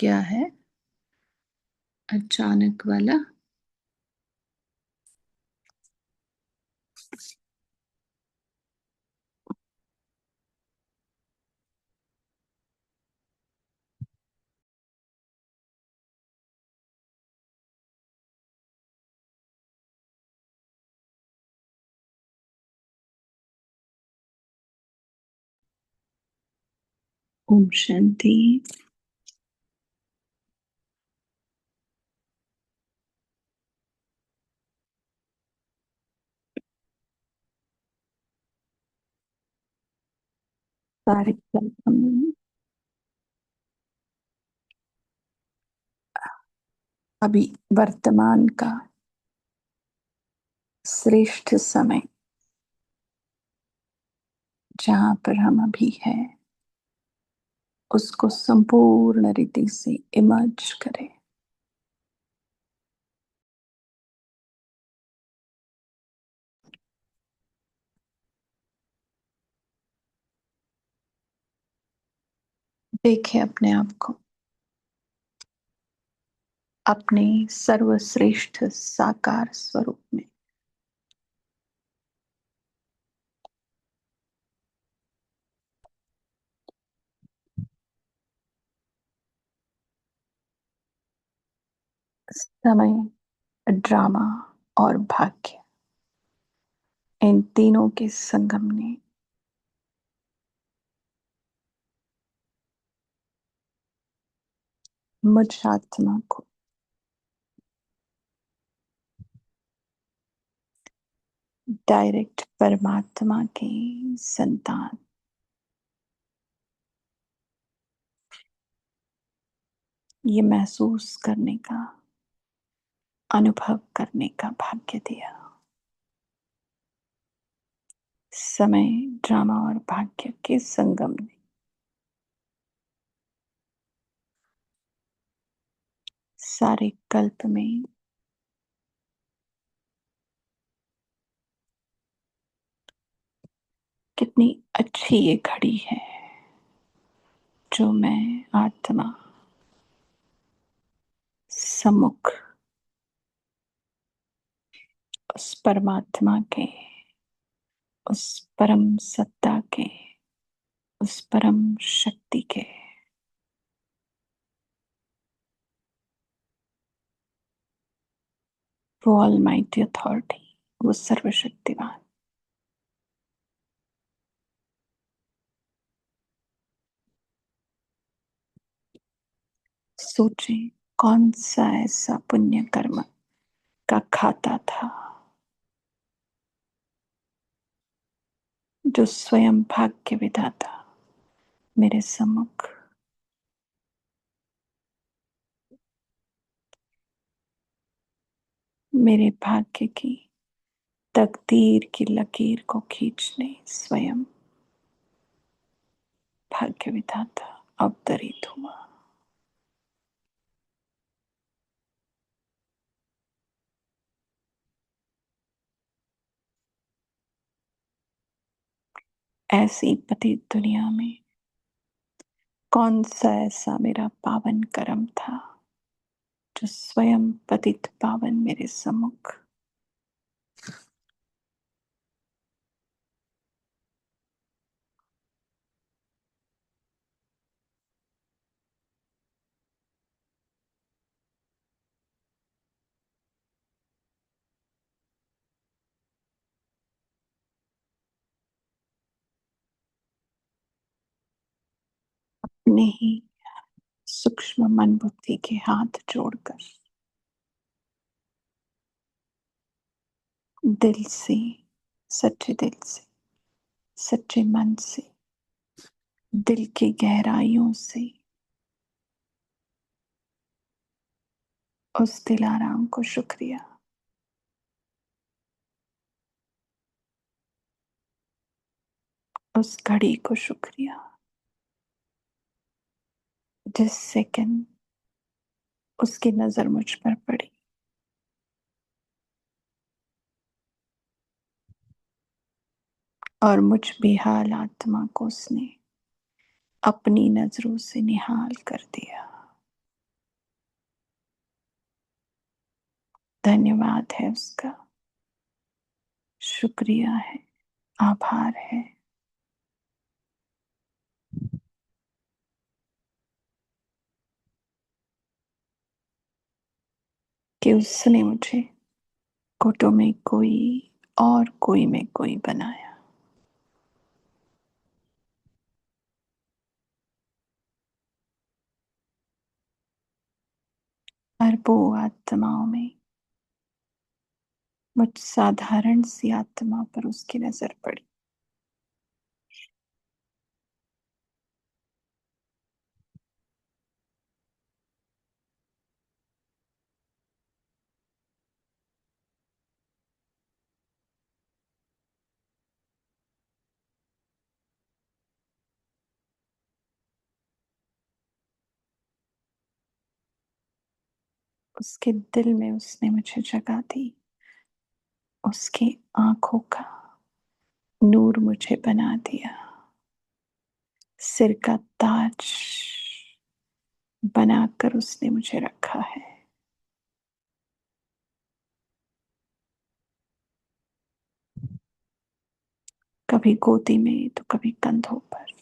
क्या है? अचानक वाला। ओम शांति। सारे हम अभी वर्तमान का श्रेष्ठ समय जहाँ पर हम अभी हैं उसको संपूर्ण रीति से इमर्ज करें। देखें अपने आप को अपने सर्वश्रेष्ठ साकार स्वरूप में। समय, ड्रामा और भाग्य, इन तीनों के संगम ने मुझ आत्मा को डायरेक्ट परमात्मा की संतान ये महसूस करने का, अनुभव करने का भाग्य दिया। समय, ड्रामा और भाग्य के संगम ने सारे कल्प में कितनी अच्छी ये घड़ी है जो मैं आत्मा सम्मुख उस परमात्मा के, उस परम सत्ता के, उस परम शक्ति के वो ऑलमाइटी अथॉरिटी, वो सर्वशक्तिवान सोचे कौन सा ऐसा पुण्य कर्म का खाता था जो स्वयं भाग्य विधाता मेरे सम्मुख मेरे भाग्य की तकदीर की लकीर को खींचने स्वयं भाग्य विधाता अवतरित हुआ। ऐसी पतित दुनिया में कौन सा ऐसा मेरा पावन कर्म था जो स्वयं पतित पावन मेरे सम्मुख अपने ही सूक्ष्म मन बुद्धि के हाथ जोड़कर दिल से, सच्चे दिल से, सच्चे मन से, दिल की गहराइयों से उस दिलाराम को शुक्रिया, उस घड़ी को शुक्रिया जिस सेकंड उसकी नजर मुझ पर पड़ी और मुझ बेहाल आत्मा को उसने अपनी नजरों से निहाल कर दिया। धन्यवाद है उसका, शुक्रिया है, आभार है कि उसने मुझे कोटो में कोई और कोई में कोई बनाया। अरबों आत्माओं में मुझ साधारण सी आत्मा पर उसकी नजर पड़ी। उसके दिल में उसने मुझे जगह दी, उसकी आंखों का नूर मुझे बना दिया, सिर का ताज बनाकर उसने मुझे रखा है। कभी गोदी में तो कभी कंधों पर,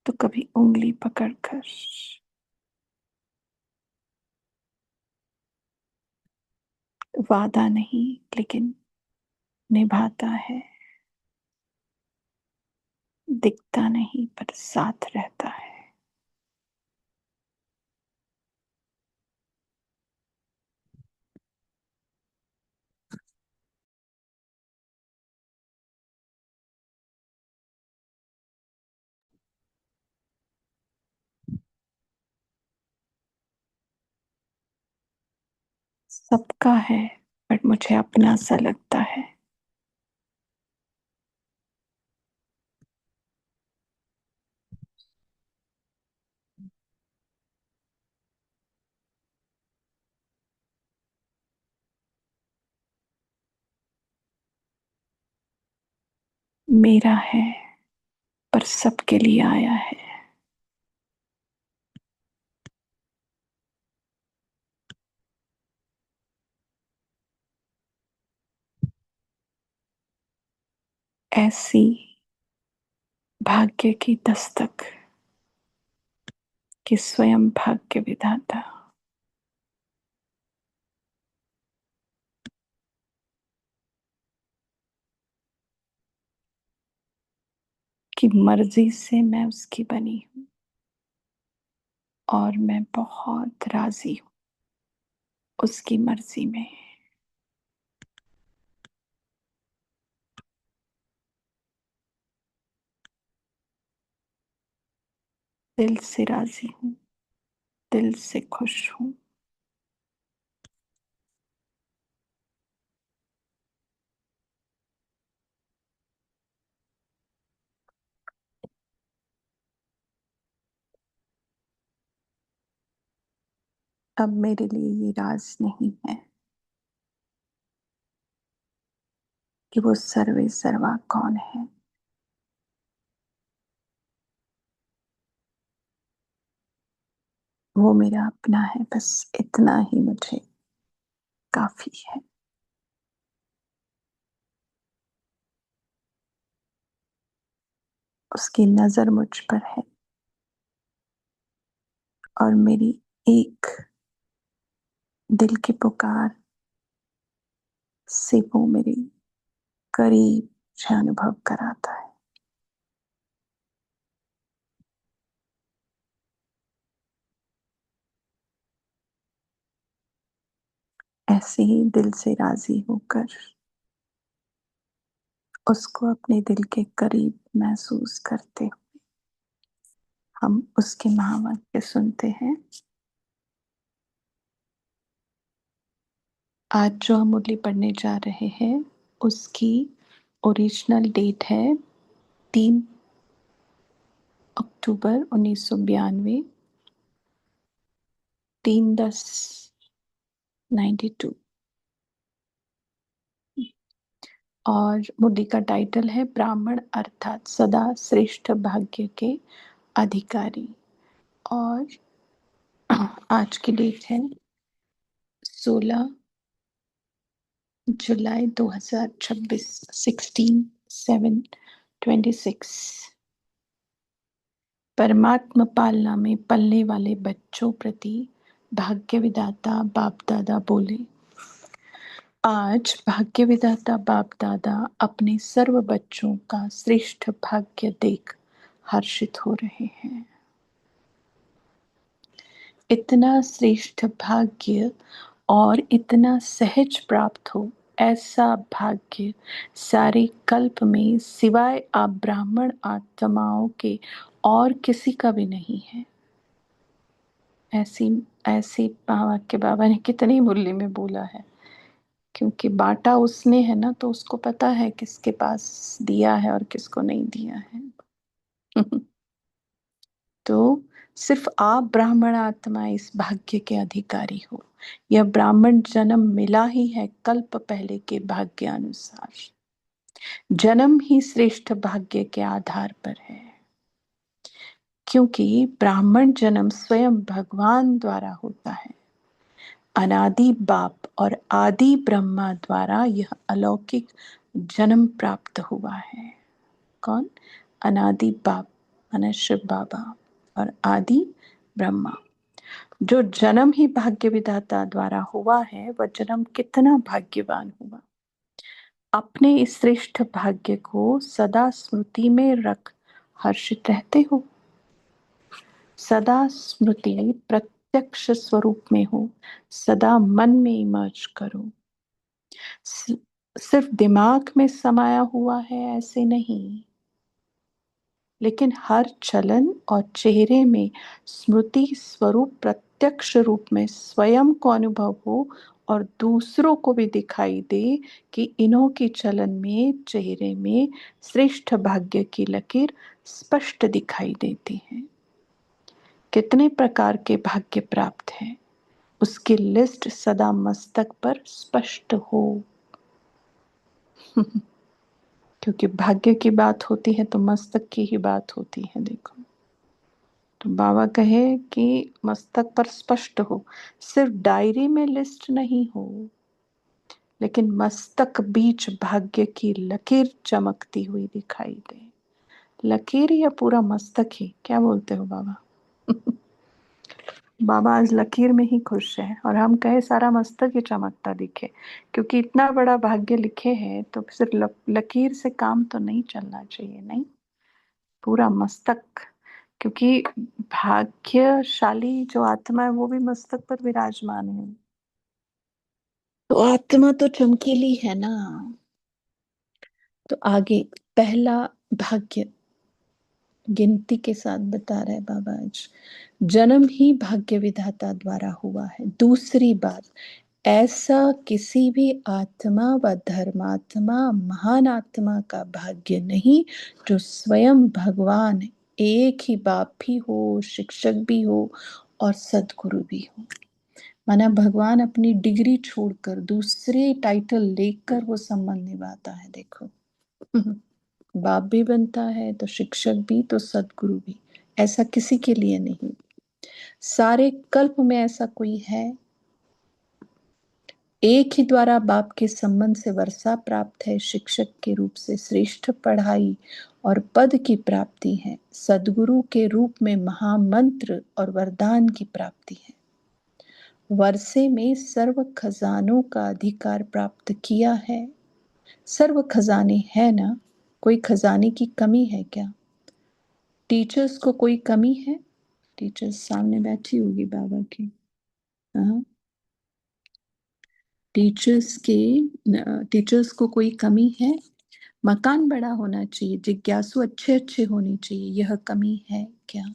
तो कभी उंगली पकड़कर। वादा नहीं लेकिन निभाता है, दिखता नहीं पर साथ रहता है। सबका है बट मुझे अपना सा लगता है। मेरा है पर सबके लिए आया है। ऐसी भाग्य की दस्तक कि स्वयं भाग्य विधाता की मर्जी से मैं उसकी बनी हूं और मैं बहुत राजी हूं उसकी मर्जी में। दिल से राजी हूं, दिल से खुश हूं। अब मेरे लिए ये राज नहीं है कि वो सर्वे सर्वा कौन है। वो मेरा अपना है, बस इतना ही मुझे काफी है। उसकी नजर मुझ पर है और मेरी एक दिल की पुकार से वो मेरे करीब मुझे अनुभव कराता है। ऐसे ही दिल से राजी होकर उसको अपने दिल के करीब महसूस करते हुए हम उसके महावाक्य सुनते हैं। आज जो हम मुरली पढ़ने जा रहे हैं उसकी ओरिजिनल डेट है 3 अक्टूबर 1992, 3/10/92। और मुरली का टाइटल है ब्राह्मण अर्थात सदा श्रेष्ठ भाग्य के अधिकारी। और आज की डेट है 16 जुलाई 2026, 16/7/26। परमात्म पालना में पलने वाले बच्चों प्रति भाग्य विधाता बाप दादा बोले, आज भाग्य विधाता बाप दादा अपने सर्व बच्चों का श्रेष्ठ भाग्य देख हर्षित हो रहे हैं। इतना श्रेष्ठ भाग्य और इतना सहज प्राप्त हो, ऐसा भाग्य सारे कल्प में सिवाय आप ब्राह्मण आत्माओं के और किसी का भी नहीं है। ऐसी ऐसी वाक्य बाबा ने कितनी मुरली में बोला है, क्योंकि बांटा उसने है ना, तो उसको पता है किसके पास दिया है और किसको नहीं दिया है। तो सिर्फ आप ब्राह्मण आत्मा इस भाग्य के अधिकारी हो। यह ब्राह्मण जन्म मिला ही है कल्प पहले के भाग्य अनुसार। जन्म ही श्रेष्ठ भाग्य के आधार पर है, क्योंकि ब्राह्मण जन्म स्वयं भगवान द्वारा होता है। अनादि बाप और आदि ब्रह्मा द्वारा यह अलौकिक जन्म प्राप्त हुआ है। कौन? अनादि बाप माने शिव बाबा और आदि ब्रह्मा। जो जन्म ही भाग्य विधाता द्वारा हुआ है, वह जन्म कितना भाग्यवान हुआ। अपने इस श्रेष्ठ भाग्य को सदा स्मृति में रख हर्षित रहते हो। सदा स्मृति प्रत्यक्ष स्वरूप में हो, सदा मन में इमर्ज करो। सिर्फ दिमाग में समाया हुआ है ऐसे नहीं, लेकिन हर चलन और चेहरे में स्मृति स्वरूप प्रत्यक्ष रूप में स्वयं को अनुभव हो और दूसरों को भी दिखाई दे कि इन्हों की चलन में, चेहरे में श्रेष्ठ भाग्य की लकीर स्पष्ट दिखाई देती है। कितने प्रकार के भाग्य प्राप्त हैं, उसकी लिस्ट सदा मस्तक पर स्पष्ट हो। क्योंकि भाग्य की बात होती है तो मस्तक की ही बात होती है। देखो, तो बाबा कहे कि मस्तक पर स्पष्ट हो, सिर्फ डायरी में लिस्ट नहीं हो, लेकिन मस्तक बीच भाग्य की लकीर चमकती हुई दिखाई दे। लकीर या पूरा मस्तक ही, क्या बोलते हो बाबा? बाबा आज लकीर में ही खुश है, और हम कहे सारा मस्तक ही चमकता दिखे, क्योंकि इतना बड़ा भाग्य लिखे है तो सिर्फ लकीर से काम तो नहीं चलना चाहिए। नहीं, पूरा मस्तक, क्योंकि भाग्यशाली जो आत्मा है वो भी मस्तक पर विराजमान है। तो आत्मा तो चमकीली है ना। तो आगे पहला भाग्य गिनती के साथ बता रहे बाबा आज, जन्म ही भाग्य विधाता द्वारा हुआ है। दूसरी बात, ऐसा किसी भी आत्मा व धर्मात्मा महान आत्मा का भाग्य नहीं जो स्वयं भगवान, एक ही बाप भी हो, शिक्षक भी हो और सदगुरु भी हो। माना भगवान अपनी डिग्री छोड़कर दूसरे टाइटल लेकर वो संबंध निभाता है। देखो, बाप भी बनता है तो शिक्षक भी, तो सदगुरु भी। ऐसा किसी के लिए नहीं। सारे कल्प में ऐसा कोई है? एक ही द्वारा बाप के संबंध से वर्षा प्राप्त है, शिक्षक के रूप से श्रेष्ठ पढ़ाई और पद की प्राप्ति है, सदगुरु के रूप में महामंत्र और वरदान की प्राप्ति है। वर्षे में सर्व खजानों का अधिकार प्राप्त किया है। सर्व खजाने है ना, कोई खजाने की कमी है क्या? टीचर्स को कोई कमी है? टीचर्स सामने बैठी होगी बाबा की। हाँ, टीचर्स को कोई कमी है? मकान बड़ा होना चाहिए, जिज्ञासु अच्छे अच्छे होने चाहिए, यह कमी है क्या?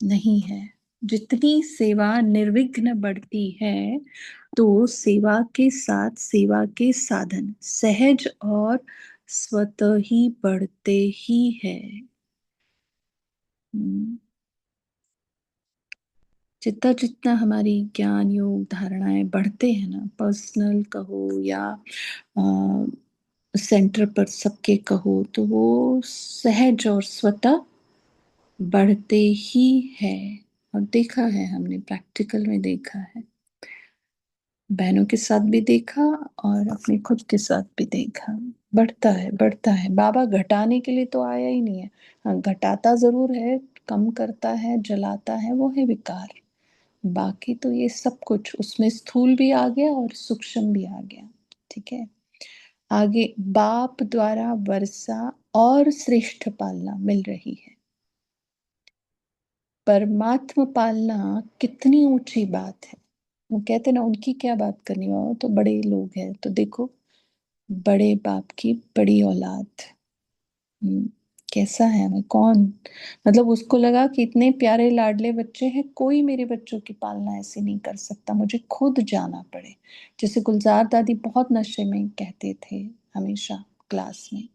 नहीं है। जितनी सेवा निर्विघ्न बढ़ती है, तो सेवा के साथ सेवा के साधन सहज और स्वतः ही बढ़ते ही है। जितना जितना हमारी ज्ञान योग धारणाएं बढ़ते हैं ना, पर्सनल कहो या सेंटर पर सबके कहो, तो वो सहज और स्वतः बढ़ते ही है। और देखा है हमने, प्रैक्टिकल में देखा है। बहनों के साथ भी देखा और अपने खुद के साथ भी देखा। बढ़ता है बढ़ता है, बाबा घटाने के लिए तो आया ही नहीं है। हाँ, घटाता जरूर है, कम करता है, जलाता है, वो है विकार। बाकी तो ये सब कुछ उसमें स्थूल भी आ गया और सूक्ष्म भी आ गया। ठीक है। आगे, बाप द्वारा वर्षा और श्रेष्ठ पालना मिल रही है। परमात्मा पालना कितनी ऊंची बात है। वो कहते ना, उनकी क्या बात करनी हो, तो बड़े लोग हैं, तो देखो, बड़े बाप की बड़ी औलाद। हम्म, कैसा है हमें कौन, मतलब उसको लगा कि इतने प्यारे लाडले बच्चे हैं, कोई मेरे बच्चों की पालना ऐसे नहीं कर सकता, मुझे खुद जाना पड़े। जैसे गुलजार दादी बहुत नशे में कहते थे हमेशा क्लास में,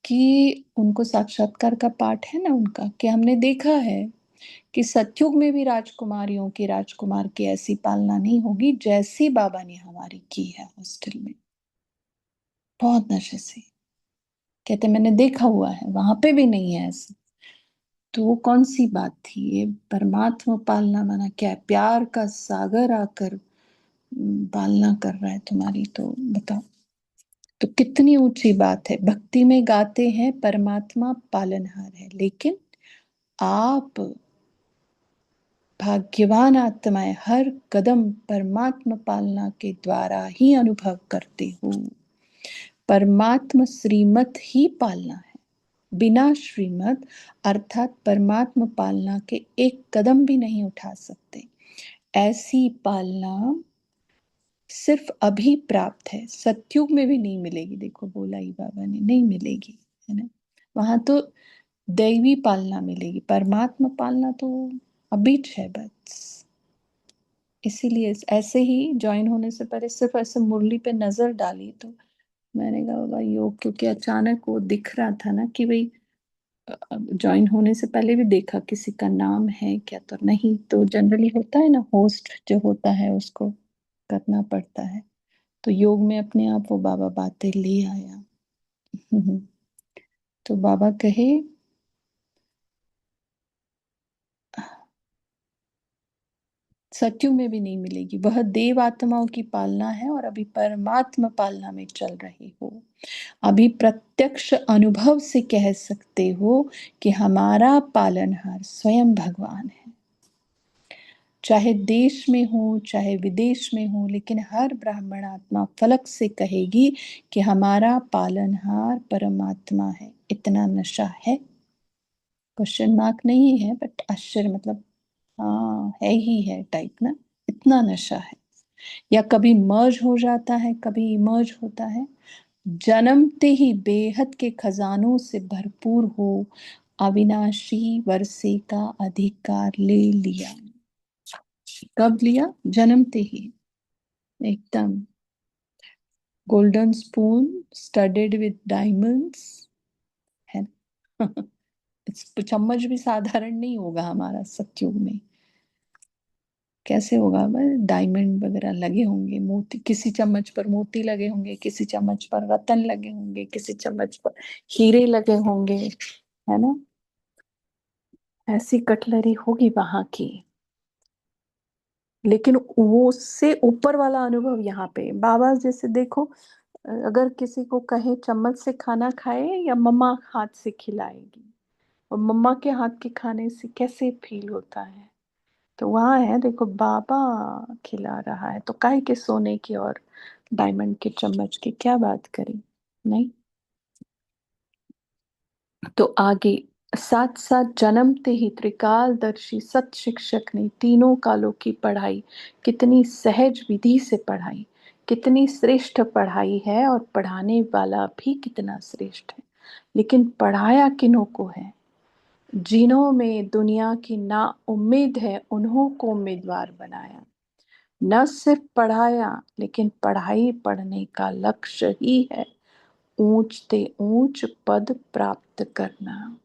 कि उनको साक्षात्कार का पाठ है ना उनका, कि हमने देखा है कि सतयुग में भी राजकुमारियों की, राजकुमार की ऐसी पालना नहीं होगी जैसी बाबा ने हमारी की है हॉस्टल में, बहुत नशे से। कहते मैंने देखा हुआ है, वहां पे भी नहीं है ऐसा। तो वो कौन सी बात थी, ये परमात्मा पालना माना क्या है, प्यार का सागर आकर पालना कर रहा है तुम्हारी, तो बताओ। तो कितनी ऊंची बात है। भक्ति में गाते हैं परमात्मा पालनहार है, लेकिन आप भाग्यवान आत्माएं हर कदम परमात्मा पालना के द्वारा ही अनुभव करते हो। परमात्मा श्रीमत ही पालना है, बिना श्रीमत अर्थात परमात्मा पालना के एक कदम भी नहीं उठा सकते। ऐसी पालना सिर्फ अभी प्राप्त है, सतयुग में भी नहीं मिलेगी। देखो बोला ही बाबा ने, नहीं मिलेगी, है ना। वहां तो दैवी पालना मिलेगी, परमात्मा पालना तो अभी है बस। इसीलिए ऐसे ही ज्वाइन होने से पहले सिर्फ ऐसे मुरली पे नजर डाली, तो मैंने कहा बाबा योग, क्योंकि अचानक वो दिख रहा था ना कि भाई, ज्वाइन होने से पहले भी देखा किसी का नाम है क्या, तो नहीं, तो जनरली होता है ना, होस्ट जो होता है उसको करना पड़ता है। तो योग में अपने आप वो बाबा बातें ले आया। तो बाबा कहे, सत्युग में भी नहीं मिलेगी, वह देव आत्माओं की पालना है और अभी परमात्मा पालना में चल रही हो। अभी प्रत्यक्ष अनुभव से कह सकते हो कि हमारा पालनहार स्वयं भगवान है। चाहे देश में हो चाहे विदेश में हो, लेकिन हर ब्राह्मण आत्मा फलक से कहेगी कि हमारा पालनहार परमात्मा है। इतना नशा है, क्वेश्चन मार्क नहीं है, बट आश्चर्य मतलब, हाँ है ही है टाइप ना, इतना नशा है। या कभी मर्ज हो जाता है, कभी इमर्ज होता है। जन्मते ही बेहद के खजानों से भरपूर हो अविनाशी वर्षे का अधिकार ले लिया। कब लिया? जन्मते ही, एकदम golden spoon studded with diamonds है। चम्मच भी साधारण नहीं होगा हमारा सतयुग में। कैसे होगा भाई, डायमंड वगैरह लगे होंगे, मोती, किसी चम्मच पर मोती लगे होंगे, किसी चम्मच पर रतन लगे होंगे, किसी चम्मच पर हीरे लगे होंगे, है ना। ऐसी कटलरी होगी वहां की। लेकिन वो उससे ऊपर वाला अनुभव यहाँ पे बाबा जैसे देखो, अगर किसी को कहे चम्मच से खाना खाए या मम्मा हाथ से खिलाएगी, और मम्मा के हाथ के खाने से कैसे फील होता है। तो वहां है देखो, बाबा खिला रहा है, तो काहे के सोने की और डायमंड के चम्मच की क्या बात करें। नहीं। तो आगे, साथ साथ जन्मते ही त्रिकालदर्शी सत शिक्षक ने तीनों कालों की पढ़ाई कितनी सहज विधि से पढ़ाई, कितनी श्रेष्ठ पढ़ाई है, और पढ़ाने वाला भी कितना श्रेष्ठ है। लेकिन पढ़ाया किन्हों को है? जिन्हों में दुनिया की ना उम्मीद है, उन्हों को उम्मीदवार बनाया। न सिर्फ पढ़ाया, लेकिन पढ़ाई पढ़ने का लक्ष्य ही है ऊंचते ऊंच पद प्राप्त करना।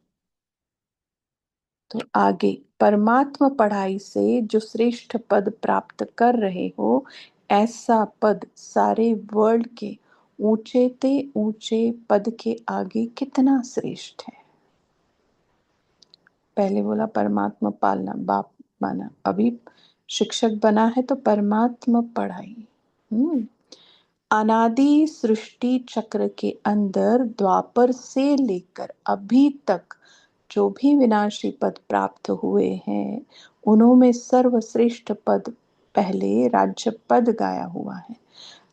तो आगे, परमात्मा पढ़ाई से जो श्रेष्ठ पद प्राप्त कर रहे हो, ऐसा पद सारे वर्ल्ड के ऊंचे ते ऊंचे पद के आगे कितना श्रेष्ठ है। पहले बोला परमात्मा पालना, बाप माना, अभी शिक्षक बना है तो परमात्मा पढ़ाई। हम्म अनादि सृष्टि चक्र के अंदर द्वापर से लेकर अभी तक जो भी विनाशी पद प्राप्त हुए हैं, उनमें सर्वश्रेष्ठ पद पहले राज्य पद गाया हुआ है।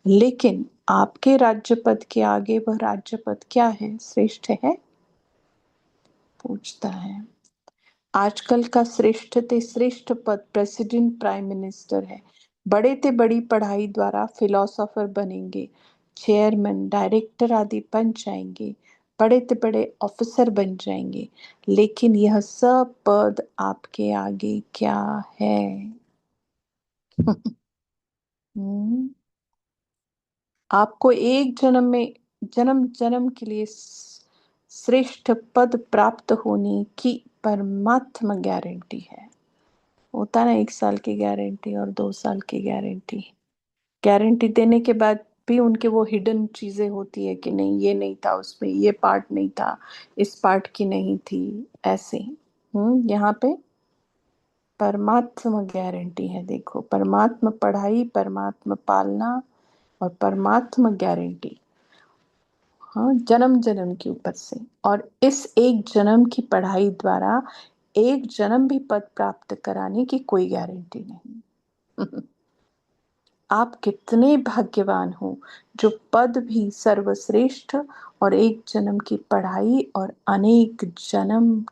लेकिन आपके राज्य पद के आगे वह राज्य पद क्या है, श्रेष्ठ है? पूछता है। आजकल का श्रेष्ठ ते श्रेष्ठ पद प्रेसिडेंट प्राइम मिनिस्टर है। बड़े ते बड़ी पढ़ाई द्वारा फिलोसोफर बनेंगे, चेयरमैन डायरेक्टर आदि बन जाएंगे, बड़े ते बड़े ऑफिसर बन जाएंगे, लेकिन यह सब पद आपके आगे क्या है? हम्म, आपको एक जन्म में, जन्म जन्म के लिए श्रेष्ठ पद प्राप्त होने की परमात्मा गारंटी है। होता ना 1 साल की गारंटी और 2 साल की गारंटी। गारंटी देने के बाद भी उनके वो हिडन चीजें होती है कि नहीं ये नहीं था उसमें, ये पार्ट नहीं था, इस पार्ट की नहीं थी, ऐसे। यहाँ पे परमात्मा गारंटी है। देखो, परमात्मा पढ़ाई, परमात्मा पालना और परमात्मा गारंटी। हाँ, जन्म जन्म के ऊपर से। और इस एक जन्म की पढ़ाई द्वारा एक जन्म भी पद प्राप्त कराने की कोई गारंटी नहीं। आप कितने भाग्यवान हो जो पद भी सर्वश्रेष्ठ और एक जन्म की पढ़ाई और अनेक जन्म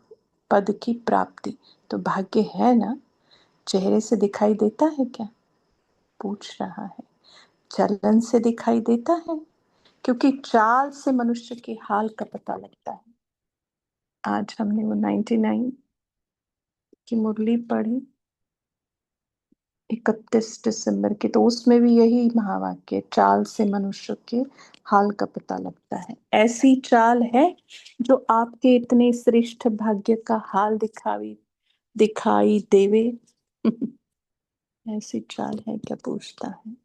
पद की प्राप्ति। तो भाग्य है ना? चेहरे से दिखाई देता है क्या? पूछ रहा है। चलन से दिखाई देता है? क्योंकि चाल से मनुष्य के हाल का पता लगता है। आज हमने वो 99 की मुरली पढ़ी, 31 दिसंबर की, तो उसमें भी यही महावाक्य, चाल से मनुष्य के हाल का पता लगता है। ऐसी चाल है जो आपके इतने श्रेष्ठ भाग्य का हाल दिखाई देवे। ऐसी चाल है क्या, पूछता है।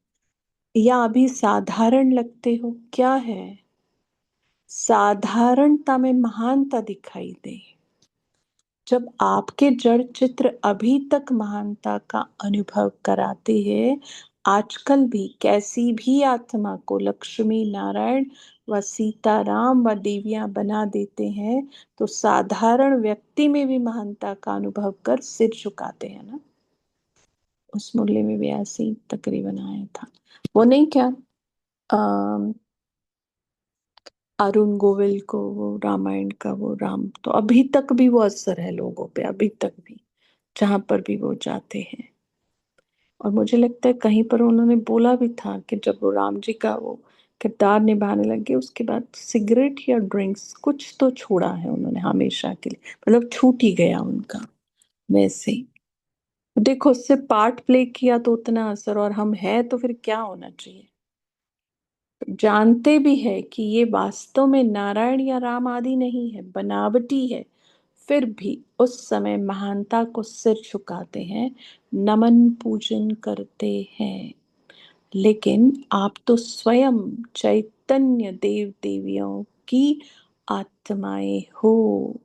या अभी साधारण लगते हो, क्या है? साधारणता में महानता दिखाई दे। जब आपके जड़ चित्र अभी तक महानता का अनुभव कराते हैं, आजकल भी कैसी भी आत्मा को लक्ष्मी नारायण व सीताराम व देवियां बना देते हैं, तो साधारण व्यक्ति में भी महानता का अनुभव कर सिर झुकाते हैं ना। उस मुरली में भी ऐसे ही तकरीबन आया था। वो नहीं क्या, अः अरुण गोविल को वो रामायण का वो राम, तो अभी तक भी वो असर है लोगों पे, अभी तक भी जहां पर भी वो जाते हैं। और मुझे लगता है कहीं पर उन्होंने बोला भी था कि जब वो राम जी का वो किरदार निभाने लगे, उसके बाद सिगरेट या ड्रिंक्स कुछ तो छोड़ा है उन्होंने हमेशा के लिए, मतलब छूट ही गया उनका। वैसे ही देखो, उससे पार्ट प्ले किया तो उतना असर, और हम है तो फिर क्या होना चाहिए। जानते भी है कि ये वास्तव में नारायण या राम आदि नहीं है, बनावटी है, फिर भी उस समय महानता को सिर झुकाते हैं, नमन पूजन करते हैं। लेकिन आप तो स्वयं चैतन्य देव देवियों की आत्माएं हो।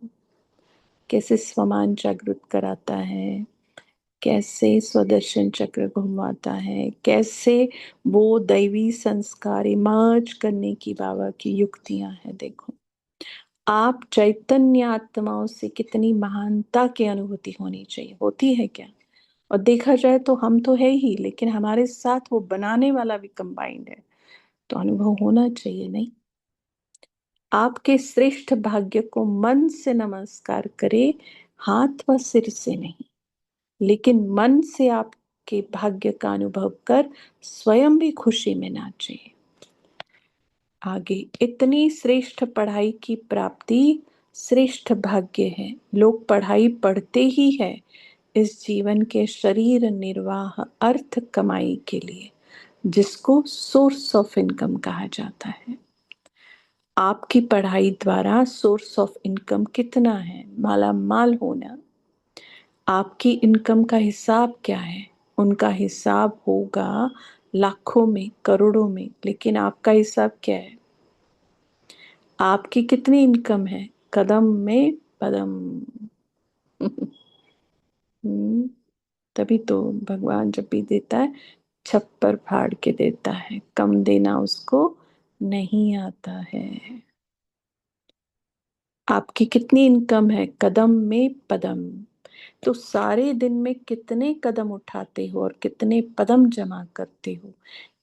कैसे स्वमान जागृत कराता है, कैसे स्वदर्शन चक्र घुमाता है, कैसे वो दैवी संस्कार इमर्ज करने की बाबा की युक्तियां हैं। देखो, आप चैतन्य आत्माओं से कितनी महानता की अनुभूति होनी चाहिए, होती है क्या? और देखा जाए तो हम तो है ही, लेकिन हमारे साथ वो बनाने वाला भी कंबाइंड है, तो अनुभव होना चाहिए नहीं? आपके श्रेष्ठ भाग्य को मन से नमस्कार करे, हाथ व सिर से नहीं। लेकिन मन से आपके भाग्य का अनुभव कर स्वयं भी खुशी में नाचे। आगे, इतनी श्रेष्ठ पढ़ाई की प्राप्ति श्रेष्ठ भाग्य है। लोग पढ़ाई पढ़ते ही है इस जीवन के शरीर निर्वाह अर्थ कमाई के लिए, जिसको सोर्स ऑफ इनकम कहा जाता है। आपकी पढ़ाई द्वारा सोर्स ऑफ इनकम कितना है? माला माल होना। आपकी इनकम का हिसाब क्या है? उनका हिसाब होगा लाखों में, करोड़ों में, लेकिन आपका हिसाब क्या है? आपकी कितनी इनकम है? कदम में पदम। तभी तो भगवान जब भी देता है छप्पर फाड़ के देता है, कम देना उसको नहीं आता है। आपकी कितनी इनकम है? कदम में पदम। तो सारे दिन में कितने कदम उठाते हो और कितने पदम जमा करते हो,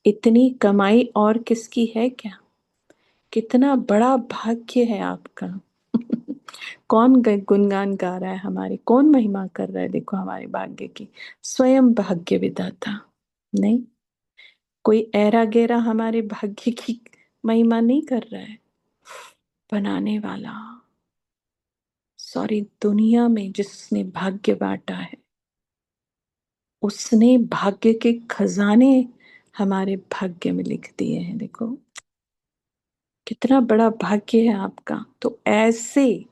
इतनी कमाई और किसकी है क्या? कितना बड़ा भाग्य है आपका। कौन गुणगान गा रहा है हमारे, कौन महिमा कर रहा है? देखो हमारे भाग्य की, स्वयं भाग्य विधाता। नहीं, कोई ऐरा गैरा हमारे भाग्य की महिमा नहीं कर रहा है। बनाने वाला, सारी दुनिया में जिसने भाग्य बांटा है, उसने भाग्य के खजाने हमारे भाग्य में लिख दिए हैं। देखो कितना बड़ा भाग्य है आपका। तो ऐसे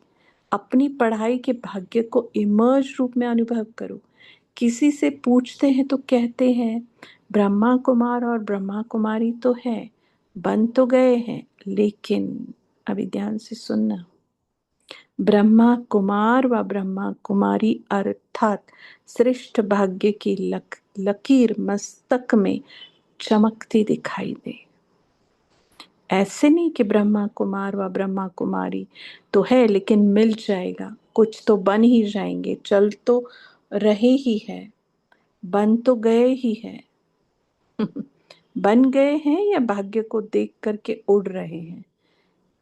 अपनी पढ़ाई के भाग्य को इमर्ज रूप में अनुभव करो। किसी से पूछते हैं तो कहते हैं ब्रह्मा कुमार और ब्रह्मा कुमारी तो है, बन तो गए हैं, लेकिन अभी ध्यान से सुनना, ब्रह्मा कुमार व ब्रह्मा कुमारी अर्थात श्रेष्ठ भाग्य की लकीर मस्तक में चमकती दिखाई दे। ऐसे नहीं कि ब्रह्मा कुमार व ब्रह्मा कुमारी तो है लेकिन मिल जाएगा, कुछ तो बन ही जाएंगे, चल तो रहे ही है, बन तो गए ही है। बन गए हैं या भाग्य को देख करके उड़ रहे हैं?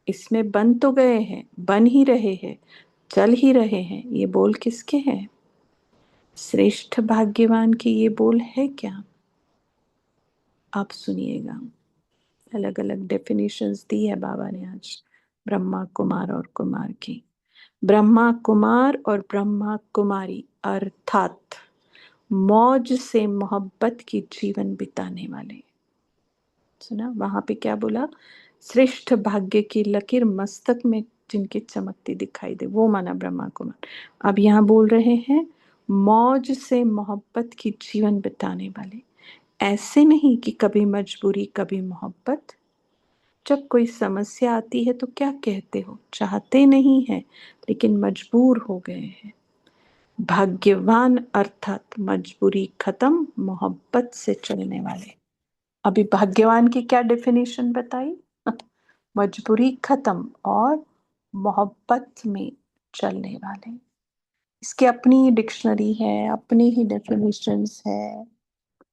इसमें बन तो गए हैं, बन ही रहे हैं, चल ही रहे हैं। ये बोल किसके हैं? श्रेष्ठ भाग्यवान की ये बोल है क्या? आप सुनिएगा, अलग अलग डेफिनेशंस दी है बाबा ने आज ब्रह्मा कुमार और कुमार की। ब्रह्मा कुमार और ब्रह्मा कुमारी अर्थात मौज से मोहब्बत की जीवन बिताने वाले। सुना वहां पे क्या बोला? श्रेष्ठ भाग्य की लकीर मस्तक में जिनकी चमकती दिखाई दे, वो माना ब्रह्मा कुमार। अब यहाँ बोल रहे हैं मौज से मोहब्बत की जीवन बिताने वाले। ऐसे नहीं कि कभी मजबूरी कभी मोहब्बत। जब कोई समस्या आती है तो क्या कहते हो? चाहते नहीं है लेकिन मजबूर हो गए हैं। भाग्यवान अर्थात मजबूरी खत्म, मोहब्बत से चलने वाले। अभी भाग्यवान की क्या डेफिनेशन बताई? मजबूरी खत्म और मोहब्बत में चलने वाले। इसकी अपनी डिक्शनरी है, अपनी ही डेफिनेशंस है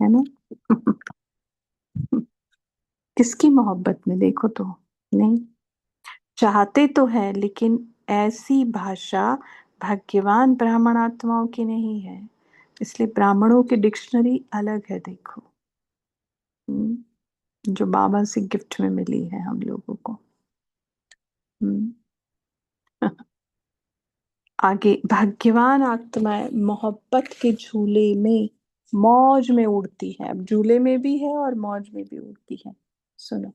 ना? किसकी मोहब्बत में देखो तो। नहीं, चाहते तो है लेकिन ऐसी भाषा भाग्यवान ब्राह्मण आत्माओं की नहीं है। इसलिए ब्राह्मणों की डिक्शनरी अलग है, देखो। जो बाबा से गिफ्ट में मिली है हम लोगों को। हम्म। आगे, भाग्यवान आत्माएं मोहब्बत के झूले में मौज में उड़ती है। अब झूले में भी है और मौज में भी उड़ती है। सुनो,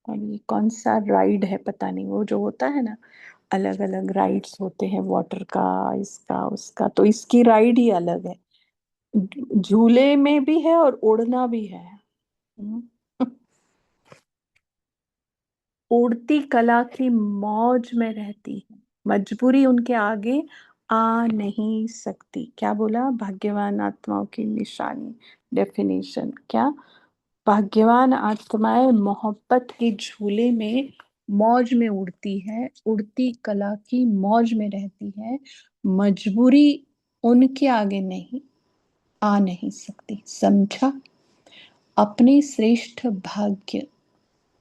और ये कौन सा राइड है पता नहीं, वो जो होता है ना, अलग अलग राइड्स होते हैं, वाटर का, इसका उसका, तो इसकी राइड ही अलग है। झूले में भी है और उड़ना भी है। हम्म। उड़ती कला की मौज में रहती है, मजबूरी उनके आगे आ नहीं सकती। क्या बोला? भाग्यवान आत्माओं की निशानी, डेफिनेशन क्या? भाग्यवान आत्माएं मोहब्बत के झूले में मौज में उड़ती है, उड़ती कला की मौज में रहती है, मजबूरी उनके आगे नहीं आ नहीं सकती। समझा? अपने श्रेष्ठ भाग्य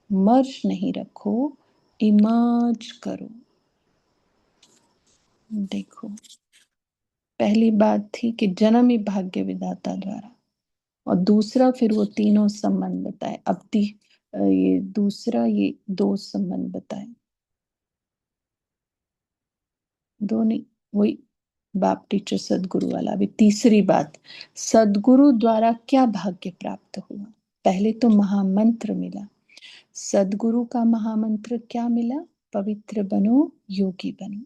मर्ज नहीं रखो, इमर्ज करो। देखो, पहली बात थी कि जन्म ही भाग्य विधाता द्वारा, और दूसरा फिर वो तीनों संबंध बताए। अब ये दूसरा, ये दो संबंध बताए, दो नहीं, वही बाप टीचर सदगुरु वाला। अभी तीसरी बात, सदगुरु द्वारा क्या भाग्य प्राप्त हुआ? पहले तो महामंत्र मिला। सदगुरु का महामंत्र क्या मिला? पवित्र बनो, योगी बनो।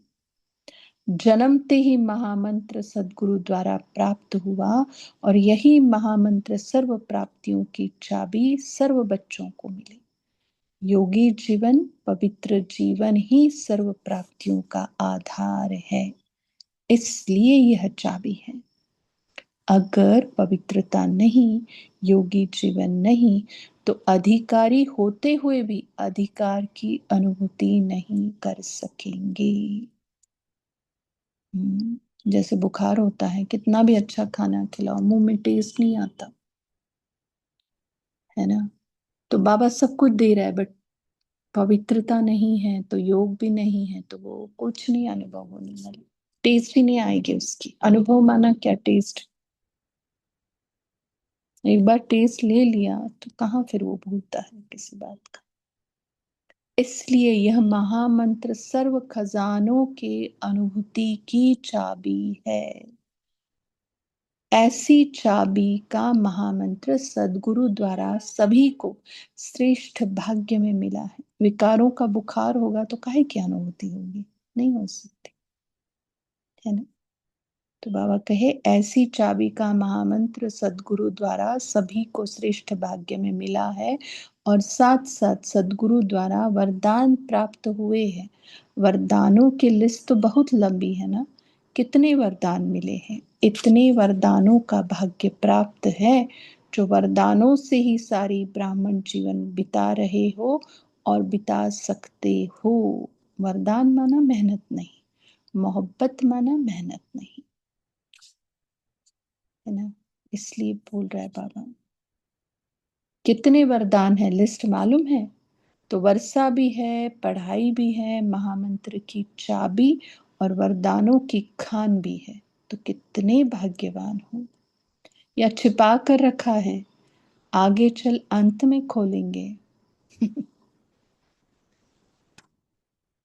जन्मते ही महामंत्र सदगुरु द्वारा प्राप्त हुआ, और यही महामंत्र सर्व प्राप्तियों की चाबी सर्व बच्चों को मिली। योगी जीवन, पवित्र जीवन ही सर्व प्राप्तियों का आधार है, इसलिए यह चाबी है। अगर पवित्रता नहीं, योगी जीवन नहीं, तो अधिकारी होते हुए भी अधिकार की अनुभूति नहीं कर सकेंगे। जैसे बुखार होता है, कितना भी अच्छा खाना खिलाओ, मुंह में टेस्ट नहीं आता, है ना। तो बाबा सब कुछ दे रहा है, बट पवित्रता नहीं है तो योग भी नहीं है, तो वो कुछ नहीं अनुभव होने वाला, टेस्ट ही नहीं आएगी उसकी। अनुभव माना क्या, टेस्ट। एक बार टेस्ट ले लिया तो कहाँ फिर वो भूलता है किसी बात का। इसलिए यह महामंत्र सर्व खजानों के अनुभूति की चाबी है। ऐसी चाबी का महामंत्र सदगुरु द्वारा सभी को श्रेष्ठ भाग्य में मिला है। विकारों का बुखार होगा तो काहे की अनुभूति होगी, नहीं हो सकती, है ना। तो बाबा कहे ऐसी चाबी का महामंत्र सदगुरु द्वारा सभी को श्रेष्ठ भाग्य में मिला है, और साथ साथ सदगुरु द्वारा वरदान प्राप्त हुए हैं। वरदानों की लिस्ट तो बहुत लंबी है ना, कितने वरदान मिले हैं, इतने वरदानों का भाग्य प्राप्त है जो वरदानों से ही सारी ब्राह्मण जीवन बिता रहे हो और बिता सकते हो। वरदान माना मेहनत नहीं, मोहब्बत माना मेहनत नहीं, है ना। इसलिए बोल रहा है बाबा, कितने वरदान है लिस्ट मालूम है। तो वर्षा भी है, पढ़ाई भी है, महामंत्र की चाबी और वरदानों की खान भी है। तो कितने भाग्यवान हो। या छिपा कर रखा है, आगे चल अंत में खोलेंगे।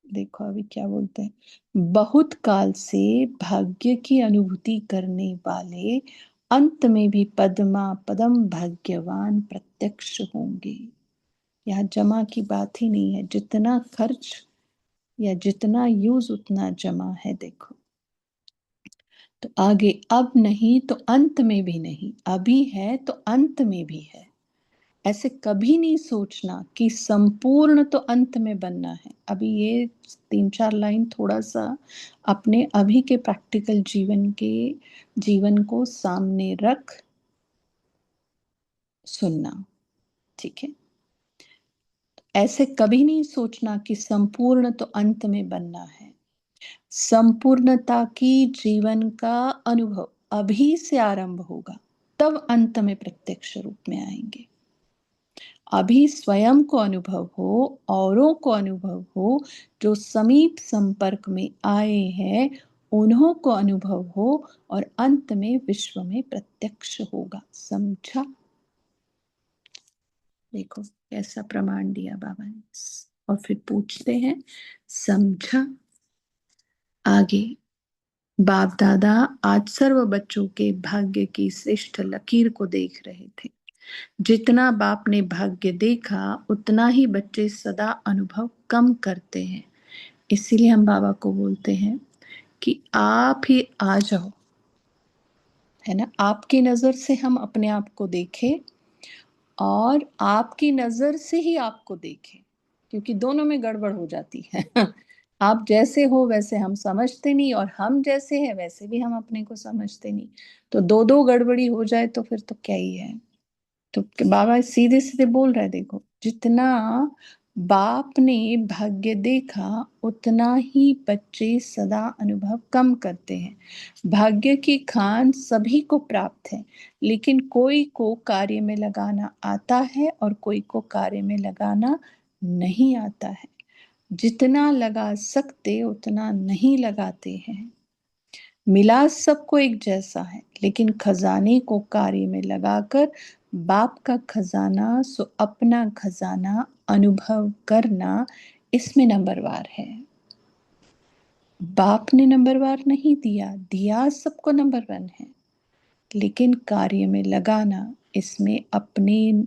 देखो अभी क्या बोलते हैं, बहुत काल से भाग्य की अनुभूति करने वाले अंत में भी पद्मा पदम भाग्यवान प्रत्यक्ष होंगे। यहाँ जमा की बात ही नहीं है, जितना खर्च या जितना यूज उतना जमा है। देखो तो आगे अब नहीं तो अंत में भी नहीं, अभी है तो अंत में भी है। ऐसे कभी नहीं सोचना कि संपूर्ण तो अंत में बनना है। अभी ये 3-4 लाइन थोड़ा सा अपने अभी के प्रैक्टिकल जीवन को सामने रख सुनना, ठीक है। ऐसे कभी नहीं सोचना कि संपूर्ण तो अंत में बनना है। संपूर्णता की जीवन का अनुभव अभी से आरंभ होगा, तब अंत में प्रत्यक्ष रूप में आएंगे। अभी स्वयं को अनुभव हो, औरों को अनुभव हो, जो समीप संपर्क में आए हैं उन्हों को अनुभव हो, और अंत में विश्व में प्रत्यक्ष होगा। समझा। देखो कैसा प्रमाण दिया बाबा ने। और फिर पूछते हैं, समझा। आगे बाप दादा आज सर्व बच्चों के भाग्य की श्रेष्ठ लकीर को देख रहे थे। जितना बाप ने भाग्य देखा उतना ही बच्चे सदा अनुभव कम करते हैं। इसीलिए हम बाबा को बोलते हैं कि आप ही आ जाओ, है ना। आपकी नजर से हम अपने आप को देखें और आपकी नजर से ही आपको देखें, क्योंकि दोनों में गड़बड़ हो जाती है। आप जैसे हो वैसे हम समझते नहीं, और हम जैसे हैं वैसे भी हम अपने को समझते नहीं। तो दो दो गड़बड़ी हो जाए तो फिर तो क्या ही है। तो बाबा सीधे सीधे बोल रहे हैं, देखो जितना बाप ने भाग्य देखा उतना ही बच्चे सदा अनुभव कम करते हैं। भाग्य की खान सभी को प्राप्त है, लेकिन कोई को कार्य में लगाना आता है और कोई को कार्य में लगाना नहीं आता है। जितना लगा सकते उतना नहीं लगाते हैं। मिला सबको एक जैसा है, लेकिन खजाने को कार्य में लगाकर बाप का खजाना सो अपना खजाना अनुभव करना, इसमें नंबरवार है। बाप ने नंबरवार नहीं दिया, दिया सबको नंबर 1 है, लेकिन कार्य में लगाना इसमें अपने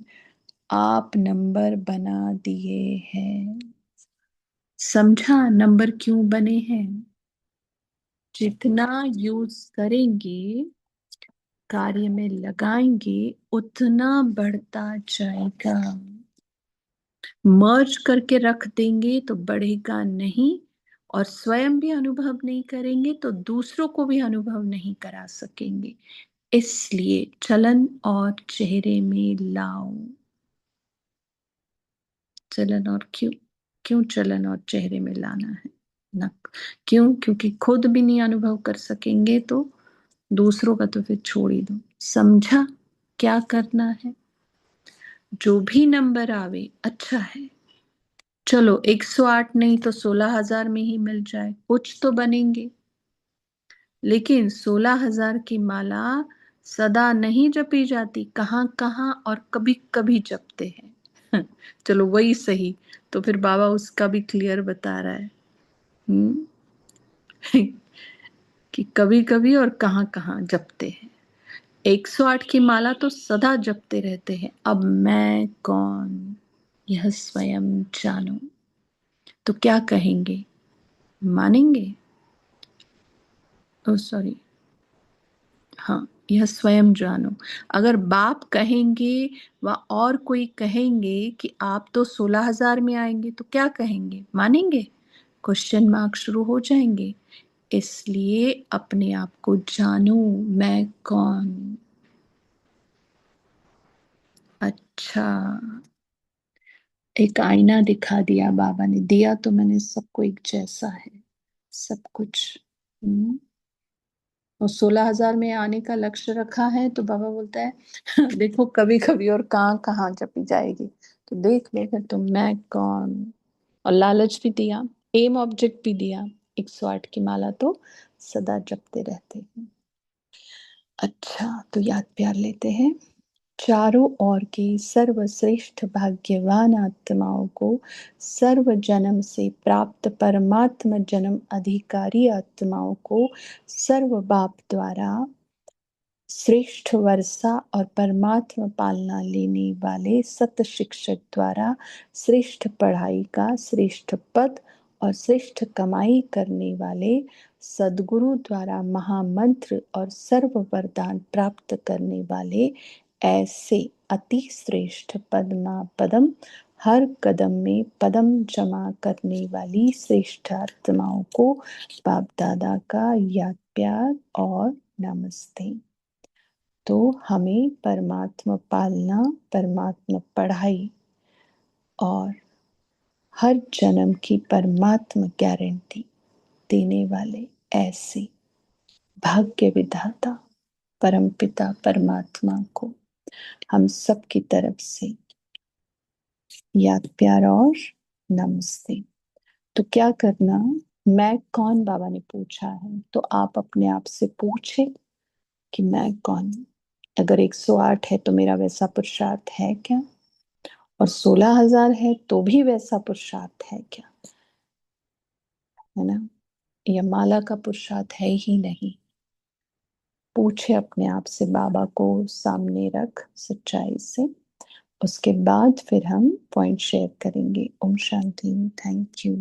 आप नंबर बना दिए हैं। समझा नंबर क्यों बने हैं। जितना यूज करेंगे, कार्य में लगाएंगे, उतना बढ़ता जाएगा। मर्ज करके रख देंगे तो बढ़ेगा नहीं, और स्वयं भी अनुभव नहीं करेंगे तो दूसरों को भी अनुभव नहीं करा सकेंगे। इसलिए चलन और चेहरे में लाओ। चलन और क्यों, क्यों चलन और चेहरे में लाना है ना? क्यों? क्योंकि खुद भी नहीं अनुभव कर सकेंगे तो दूसरों का तो फिर छोड़ ही दो। समझा क्या करना है? जो भी नंबर आवे अच्छा है। चलो 108 नहीं तो 16,000 में ही मिल जाए, कुछ तो बनेंगे। लेकिन 16,000 की माला सदा नहीं जपी जाती, कहाँ कहाँ और कभी कभी जपते हैं। चलो वही सही। तो फिर बाबा उसका भी क्लियर बता रहा है। हम्म। कि कभी कभी और कहाँ कहाँ जपते हैं। 108 की माला तो सदा जपते रहते हैं। अब मैं कौन, यह स्वयं जानो। तो क्या कहेंगे? मानेंगे? ओ सॉरी, हाँ, यह स्वयं जानो। अगर बाप कहेंगे व और कोई कहेंगे कि आप तो 16,000 में आएंगे तो क्या कहेंगे? मानेंगे? क्वेश्चन मार्क शुरू हो जाएंगे। इसलिए अपने आप को जानो, मैं कौन। अच्छा, एक आईना दिखा दिया बाबा ने, दिया तो मैंने सबको एक जैसा है सब कुछ। हम्म। और 16,000 में आने का लक्ष्य रखा है तो बाबा बोलता है देखो कभी कभी और कहाँ कहाँ जपी जाएगी, तो देख लो फिर तुम मैं कौन। और लालच भी दिया, एम ऑब्जेक्ट भी दिया। 108 की माला तो सदा जपते रहते हैं। अच्छा, तो याद प्यार लेते हैं। चारों ओर की सर्वश्रेष्ठ भाग्यवान आत्माओं को सर्व जन्म से प्राप्त परमात्म जन्म अधिकारी आत्माओं को सर्व बाप द्वारा श्रेष्ठ वर्षा और परमात्म पालना लेने वाले सत शिक्षक द्वारा श्रेष्ठ पढ़ाई का श्रेष्ठ पद और श्रेष्ठ कमाई करने वाले सदगुरु द्वारा महामंत्र और सर्व वरदान प्राप्त करने वाले ऐसे अति श्रेष्ठ पदमा पदम हर कदम में पदम जमा करने वाली श्रेष्ठ आत्माओं को बाप दादा का याद प्यार और नमस्ते। तो हमें परमात्मा पालना, परमात्मा पढ़ाई और हर जन्म की परमात्मा गारंटी देने वाले ऐसे भाग्य विधाता परमपिता परमात्मा को हम सब की तरफ से याद प्यार और नमस्ते। तो क्या करना, मैं कौन बाबा ने पूछा है तो आप अपने आप से पूछे कि मैं कौन। अगर 108 है तो मेरा वैसा पुरुषार्थ है क्या? और 16,000 है तो भी वैसा पुरुषार्थ है क्या? है ना? यह माला का पुरुषार्थ है ही नहीं। पूछे अपने आप से, बाबा को सामने रख सच्चाई से। उसके बाद फिर हम पॉइंट शेयर करेंगे। ओम शांति। Thank you.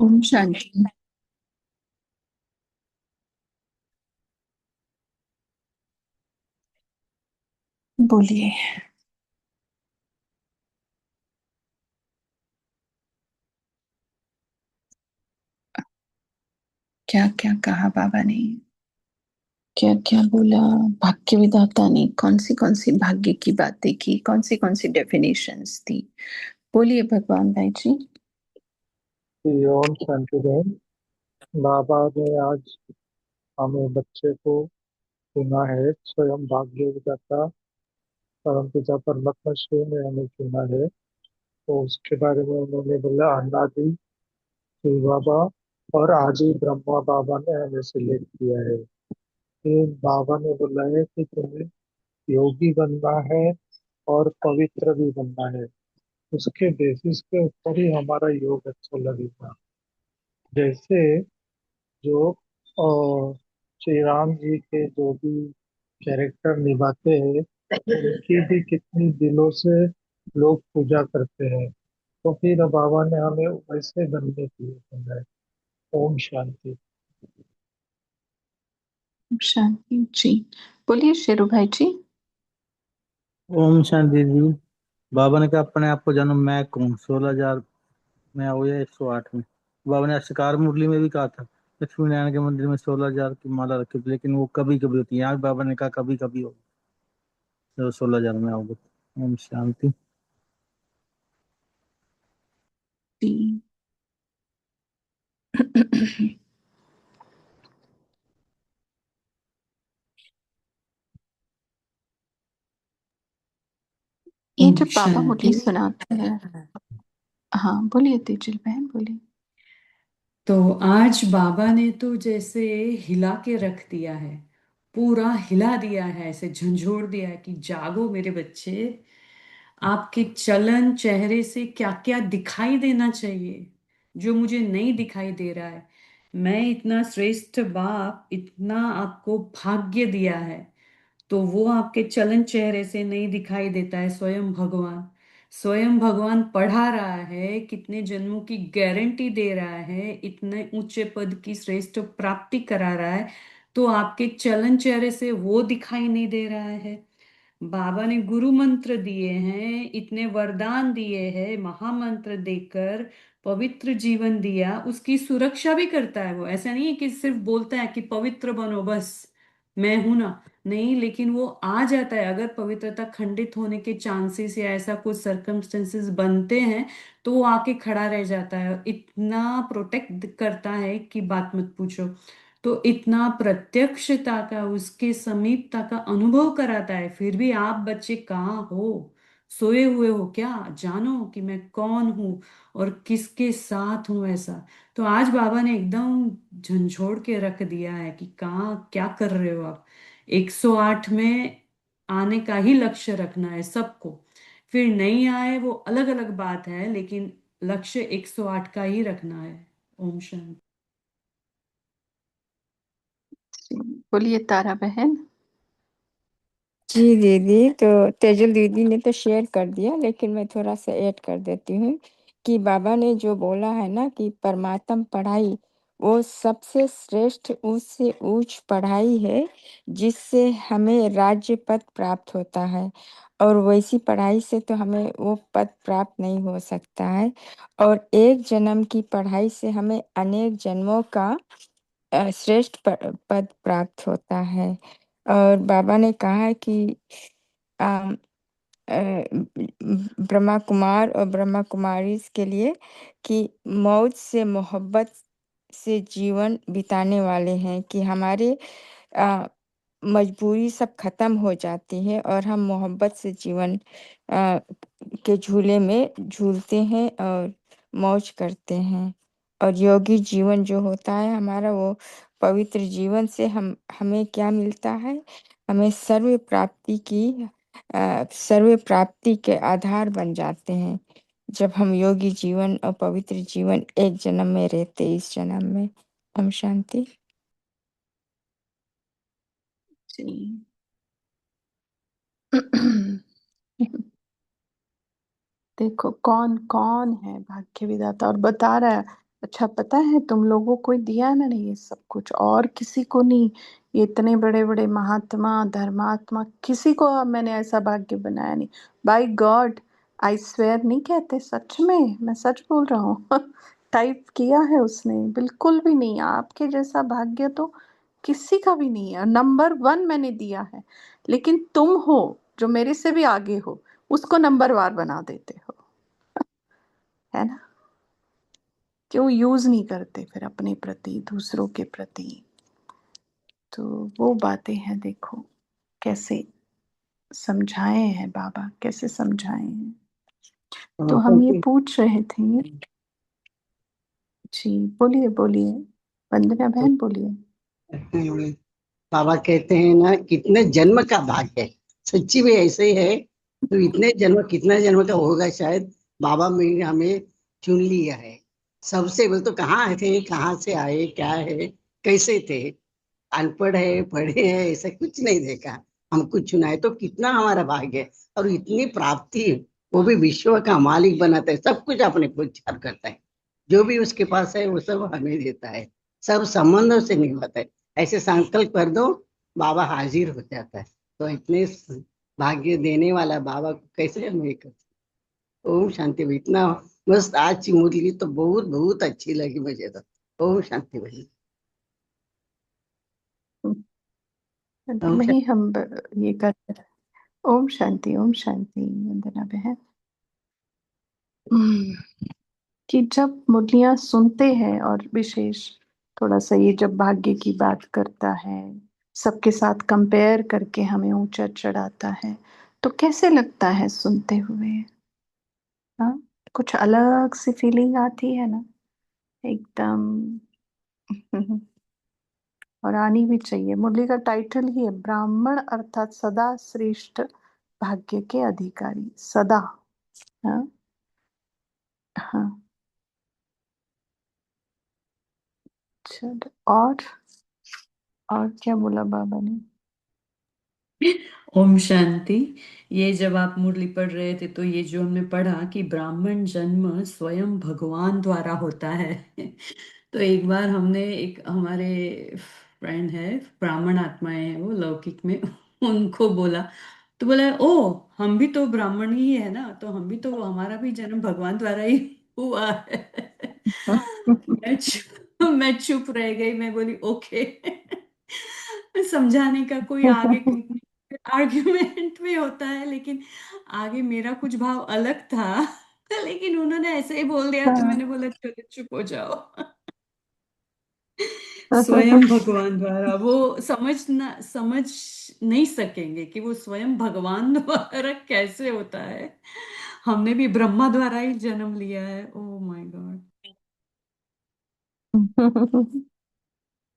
ओम शांति। बोलिए। क्या क्या कहा बाबा ने? क्या क्या बोला? भाग्य विधाता ने कौन सी भाग्य की बातें की? कौन सी डेफिनेशंस दी? बोलिए भगवान भाई जी। कि ओम शांति बहन। बाबा ने आज हमें बच्चे को चुना है, स्वयं भाग्य विधाता परम पिता परमात्मा शिव ने हमें चुना है। तो उसके बारे में उन्होंने बोला अनादि शिव बाबा और आदि ब्रह्मा बाबा ने हमें सिलेक्ट किया है। फिर बाबा ने बोला है कि तुम्हें योगी बनना है और पवित्र भी बनना है। उसके बेसिस के ऊपर ही हमारा योग अच्छा लगेगा। जैसे जो श्री राम जी के जो भी कैरेक्टर निभाते हैं उनकी भी कितनी दिलों से लोग पूजा करते हैं। तो फिर बाबा ने हमें वैसे बनने के लिए बोला है। ओम शांति। शांति जी। बोलिए शेरू भाई जी। ओम शांति जी। बाबा ने कहा अपने आप को जानो मैं कौन 16,000 में हो या 108 में। बाबा ने शिकार मुरली में भी कहा था लक्ष्मी नारायण के मंदिर में 16,000 की माला रखी थी, लेकिन वो कभी कभी होती है। यहाँ भी बाबा ने कहा कभी कभी होगी जब 16,000 में आओगे। ओम शांति। जी। ये ओम जो बाबा मुरली शांति। सुनाते हैं। हाँ बोलिए तेजिल बहन बोलिए। तो आज बाबा ने तो जैसे हिला के रख दिया है, पूरा हिला दिया है, ऐसे झंझोड़ दिया है कि जागो मेरे बच्चे। आपके चलन चेहरे से क्या क्या दिखाई देना चाहिए जो मुझे नहीं दिखाई दे रहा है। मैं इतना श्रेष्ठ बाप, इतना आपको भाग्य दिया है, तो वो आपके चलन चेहरे से नहीं दिखाई देता है। स्वयं भगवान पढ़ा रहा है, कितने जन्मों की गारंटी दे रहा है, इतने ऊंचे पद की श्रेष्ठ प्राप्ति करा रहा है, तो आपके चलन चेहरे से वो दिखाई नहीं दे रहा है। बाबा ने गुरु मंत्र दिए हैं, इतने वरदान दिए हैं, महामंत्र देकर पवित्र जीवन दिया, उसकी सुरक्षा भी करता है। वो ऐसा नहीं है कि सिर्फ बोलता है कि पवित्र बनो बस, मैं हूं ना। नहीं, लेकिन वो आ जाता है। अगर पवित्रता खंडित होने के चांसेस या ऐसा कुछ सर्कमस्टेंसेस बनते हैं, तो वो आके खड़ा रह जाता है, इतना प्रोटेक्ट करता है कि बात मत पूछो। तो इतना प्रत्यक्षता का, उसके समीपता का अनुभव कराता है। फिर भी आप बच्चे कहाँ हो? सोए हुए हो क्या? जानो कि मैं कौन हूँ और किसके साथ हूँ ऐसा। तो आज बाबा ने एकदम झंझोड़ के रख दिया है कि कहाँ क्या कर रहे हो आप। 108 में आने का ही लक्ष्य रखना है सबको। फिर नहीं आए वो अलग अलग बात है, लेकिन लक्ष्य 108 का ही रखना है। ओम शांति। जी, बोलिए तारा बहन। जी दीदी, तो तेजल दीदी ने तो शेयर कर दिया, लेकिन मैं थोड़ा सा ऐड कर देती हूँ कि बाबा ने जो बोला है ना कि परमात्म पढ़ाई वो सबसे श्रेष्ठ उससे उच्च पढ़ाई है, जिससे हमें राज्य पद प्राप्त होता है। और वैसी पढ़ाई से तो हमें वो पद प्राप्त नहीं हो सकता है। और एक जन्म की पढ़ाई से हमें अनेक जन्मों का श्रेष्ठ पद प्राप्त होता है। और बाबा ने कहा है कि अम, अ, ब्रह्मा कुमार और ब्रह्मा कुमारी के लिए कि मौत से मोहब्बत से जीवन बिताने वाले हैं, कि हमारे अ, मजबूरी सब खत्म हो जाती है और हम मोहब्बत से जीवन के झूले में झूलते हैं और मौज करते हैं। और योगी जीवन जो होता है हमारा, वो पवित्र जीवन से हम हमें क्या मिलता है? हमें सर्व प्राप्ति के आधार बन जाते हैं जब हम योगी जीवन और पवित्र जीवन एक जन्म में रहते, इस जन्म में। ओम शांति। जी। देखो कौन कौन है भाग्य विधाता और बता रहा है। अच्छा पता है तुम लोगों को ही दिया है मैंने ये सब कुछ, और किसी को नहीं। ये इतने बड़े बड़े महात्मा धर्मात्मा किसी को मैंने ऐसा भाग्य बनाया नहीं। बाय गॉड, आई स्वेयर नहीं कहते, सच में मैं सच बोल रहा हूँ। टाइप किया है उसने, बिल्कुल भी नहीं। आपके जैसा भाग्य तो किसी का भी नहीं है। नंबर 1 मैंने दिया है, लेकिन तुम हो जो मेरे से भी आगे हो, उसको नंबर वार बना देते हो, है ना? क्यों यूज नहीं करते फिर अपने प्रति, दूसरों के प्रति? तो वो बातें हैं, देखो कैसे समझाए हैं बाबा, कैसे समझाए हैं। तो हम ये क्योंकि पूछ रहे थे। जी बोलिए बोलिए, वंदना बहन बोलिए। बाबा कहते हैं ना, कितने जन्म का भाग्य है। सच्ची में ऐसे ही है। तो इतने जन्म, कितना जन्म का होगा शायद, बाबा में हमें चुन लिया है। सबसे बोल तो कहाँ थे, कहाँ से आए, क्या है, कैसे थे, अनपढ़ है, पढ़े हैं, ऐसा कुछ नहीं देखा। हमको चुना है तो कितना हमारा भाग्य है। और इतनी प्राप्ति, वो भी विश्व का मालिक बनाता है, सब कुछ अपने को उच्चार करता है। जो भी उसके पास है वो सब हमें देता है, सब संबंधों से निभाता है। ऐसे संकल्प कर दो, बाबा हाजिर हो जाता है। तो इतने भाग्य देने वाला बाबा को कैसे हम ये कर सकते। ओम शांति भाई, इतना मस्त आज की मुरली तो बहुत बहुत अच्छी लगी मुझे तो। ओम शांति भाई। तो ओम नहीं हम ये करते हैं। ओम शांति, ओम शांति वंदना बहन। कि जब मुरलियां सुनते हैं, और विशेष थोड़ा सा ये जब भाग्य की बात करता है, सबके साथ कंपेयर करके हमें ऊंचा चढ़ाता है, तो कैसे लगता है सुनते हुए? हाँ, कुछ अलग सी फीलिंग आती है ना, एकदम। और आनी भी चाहिए। मुरली का टाइटल ही है ब्राह्मण अर्थात सदा श्रेष्ठ भाग्य के अधिकारी, सदा। हाँ हाँ। चलो, और क्या बोला बाबा ने? ओम शांति। ये जब आप मुरली पढ़ रहे थे तो ये जो हमने पढ़ा कि ब्राह्मण जन्म स्वयं भगवान द्वारा होता है। तो एक बार हमने, एक हमारे फ्रेंड है, ब्राह्मण आत्माएं हैं वो लौकिक में, उनको बोला, तो बोला ओ हम भी तो ब्राह्मण ही है ना, तो हम भी तो, हमारा भी जन्म भगवान द्वारा ही हुआ है। मैं चुप रह गई, मैं बोली ओके। समझाने का कोई आगे आर्ग्यूमेंट भी होता है, लेकिन आगे मेरा कुछ भाव अलग था। लेकिन उन्होंने ऐसे ही बोल दिया तो हाँ। मैंने बोला चलो चुप हो जाओ। स्वयं भगवान द्वारा वो समझ नहीं सकेंगे कि वो स्वयं भगवान द्वारा कैसे होता है। हमने भी ब्रह्मा द्वारा ही जन्म लिया है। Oh my God.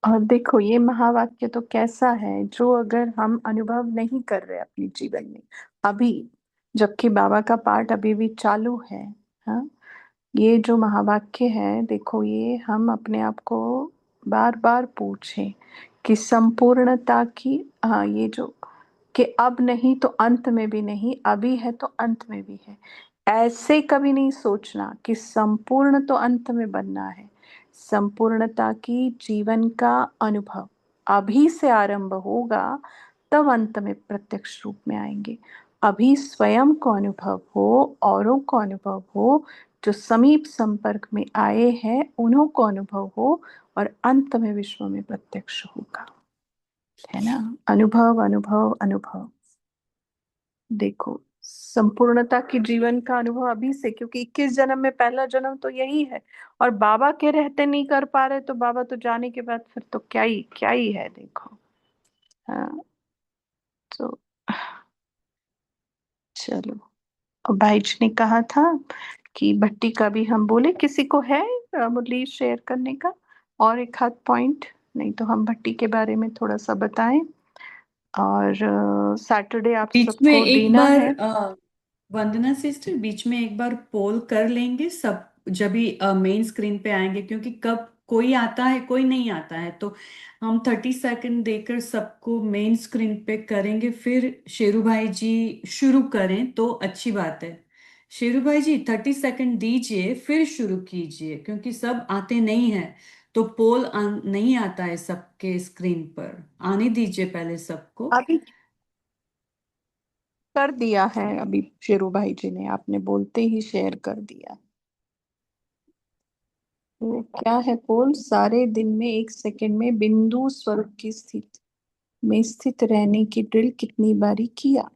और देखो ये महावाक्य तो कैसा है, जो अगर हम अनुभव नहीं कर रहे अपने जीवन में अभी, जबकि बाबा का पाठ अभी भी चालू है। हाँ, ये जो महावाक्य है, देखो ये हम अपने आप को बार बार पूछें कि संपूर्णता की, हाँ ये जो, कि अब नहीं तो अंत में भी नहीं, अभी है तो अंत में भी है। ऐसे कभी नहीं सोचना कि संपूर्ण तो अंत में बनना है। संपूर्णता की जीवन का अनुभव अभी से आरंभ होगा, तब अंत में प्रत्यक्ष रूप में आएंगे। अभी स्वयं को अनुभव हो, औरों को अनुभव हो, जो समीप संपर्क में आए हैं उन्हों को अनुभव हो, और अंत में विश्व में प्रत्यक्ष होगा, है ना? अनुभव अनुभव अनुभव। देखो संपूर्णता की जीवन का अनुभव अभी से, क्योंकि 21 जन्म में पहला जन्म तो यही है। और बाबा के रहते नहीं कर पा रहे, तो बाबा तो जाने के बाद फिर तो क्या ही है, देखो। हाँ, तो चलो। और भाई जी ने कहा था कि भट्टी का भी हम बोले, किसी को है मुरली शेयर करने का और एक हाथ पॉइंट? नहीं तो हम भट्टी के बारे में थोड़ा सा बताएं। और सैटरडे आप बीच में सबको एक देना बार है। वंदना सिस्टर, बीच में एक बार पोल कर लेंगे सब, जब भी मेन स्क्रीन पे आएंगे, क्योंकि कब कोई आता है कोई नहीं आता है, तो हम 30 सेकंड देकर सबको मेन स्क्रीन पे करेंगे, फिर शेरू भाई जी शुरू करें तो अच्छी बात है। शेरू भाई जी 30 सेकंड दीजिए फिर शुरू कीजिए, क्योंकि सब आते नहीं हैं, तो पोल नहीं आता है सबके स्क्रीन पर, आने दीजिए पहले सबको। अभी कर दिया है, अभी शेरू भाई जी ने, आपने बोलते ही शेयर कर दिया। वो क्या है पोल? सारे दिन में 1 सेकंड में बिंदु स्वरूप की स्थिति में स्थित रहने की ड्रिल कितनी बारी किया?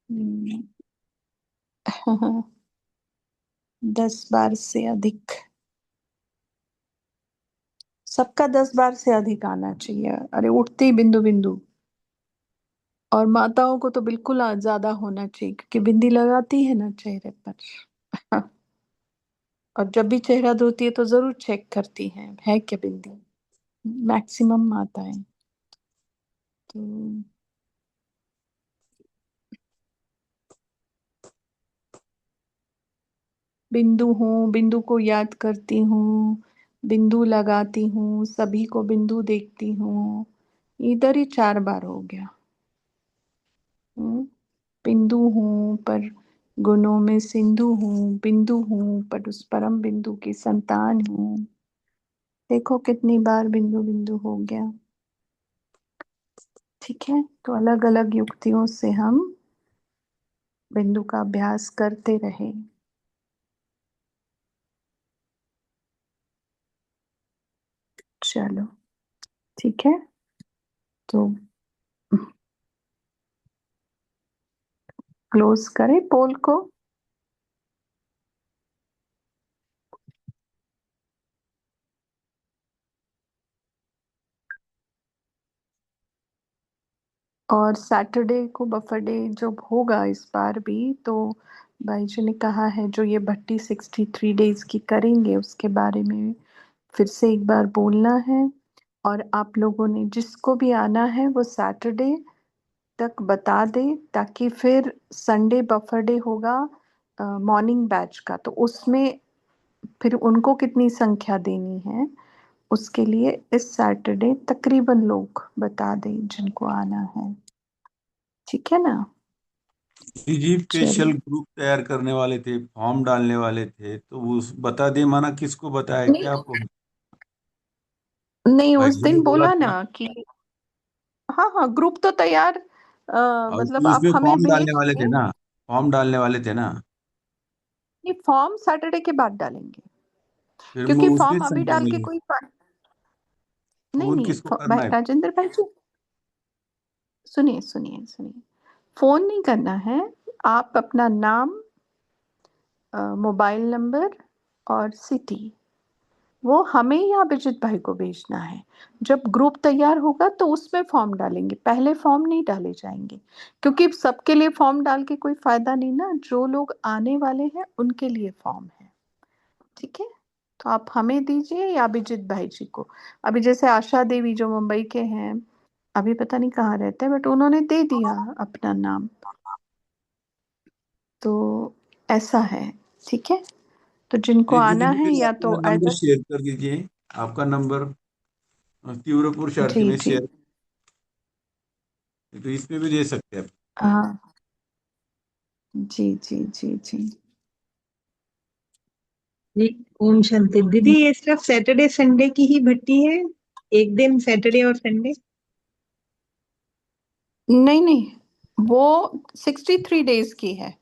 हम्म, 10 बार से अधिक। सबका 10 बार से अधिक आना चाहिए। अरे उठते ही बिंदु बिंदु। और माताओं को तो बिल्कुल ज्यादा होना चाहिए, क्योंकि बिंदी लगाती है ना चेहरे पर। और जब भी चेहरा धोती है तो जरूर चेक करती है क्या बिंदी। मैक्सिमम माताएं। तो बिंदु हूँ, बिंदु को याद करती हूँ, बिंदु लगाती हूँ, सभी को बिंदु देखती हूँ। इधर ही 4 बार हो गया। बिंदु हूँ पर गुणों में सिंधु हूँ, बिंदु हूँ पर उस परम बिंदु की संतान हूँ। देखो कितनी बार बिंदु बिंदु हो गया। ठीक है, तो अलग अलग युक्तियों से हम बिंदु का अभ्यास करते रहे। चलो ठीक है, तो क्लोज करें पोल को। और सैटरडे को बफर डे जब होगा इस बार भी, तो भाई जी ने कहा है जो ये भट्टी 63 डेज की करेंगे उसके बारे में फिर से एक बार बोलना है। और आप लोगों ने जिसको भी आना है वो सैटरडे तक बता दे, ताकि फिर संडे बफर डे होगा मॉर्निंग बैच का, तो उसमें फिर उनको कितनी संख्या देनी है उसके लिए इस सैटरडे तकरीबन लोग बता दें जिनको आना है। ठीक है ना? जी जी, चलो। स्पेशल ग्रुप तैयार करने वाले थे, फॉर्म डालने वाले थे, तो वो बता दे, माना किसको बताया नहीं क्या आपको? नहीं, भाई उस जी ने दिन बोला बोला था। ना कि हाँ हाँ ग्रुप तो तैयार, और मतलब आप उसमें हमें फॉर्म डालने भेज वाले थे दें। ना, फॉर्म डालने वाले थे ना। नहीं, फॉर्म सैटरडे के बाद डालेंगे, फिर वो क्योंकि उसमें फॉर्म अभी संख्या डाल के मिली। कोई नहीं फोन नहीं, किसको भाई करना है? राजेंद्र भाई जी, सुनिए सुनिए सुनिए। फोन नहीं करना है, आप अपना नाम, मोबाइल नंबर और सिटी वो हमें या अभिजीत भाई को भेजना है। जब ग्रुप तैयार होगा तो उसमें फॉर्म डालेंगे, पहले फॉर्म नहीं डाले जाएंगे, क्योंकि सबके लिए फॉर्म डाल के कोई फायदा नहीं ना, जो लोग आने वाले हैं उनके लिए फॉर्म है। ठीक है, तो आप हमें दीजिए या अभिजीत भाई जी को। अभी जैसे आशा देवी जो मुंबई के हैं, अभी पता नहीं कहाँ रहते हैं, बट उन्होंने दे दिया अपना नाम। तो ऐसा है। ठीक है, तो जिनको जी दीदी, आना है मुझे या तो अपना नंबर एड्रेस। शेयर कर दीजिए। आपका नंबर तीव्रपुर शार्थी जी में जी। शेयर, तो इसमें भी दे सकते हैं आप। हाँ जी जी जी जी। जी। ओम शांति। दीदी ये सिर्फ सैटरडे संडे की ही भट्टी है, एक दिन सैटरडे और संडे? नहीं नहीं, वो 63 डेज की है।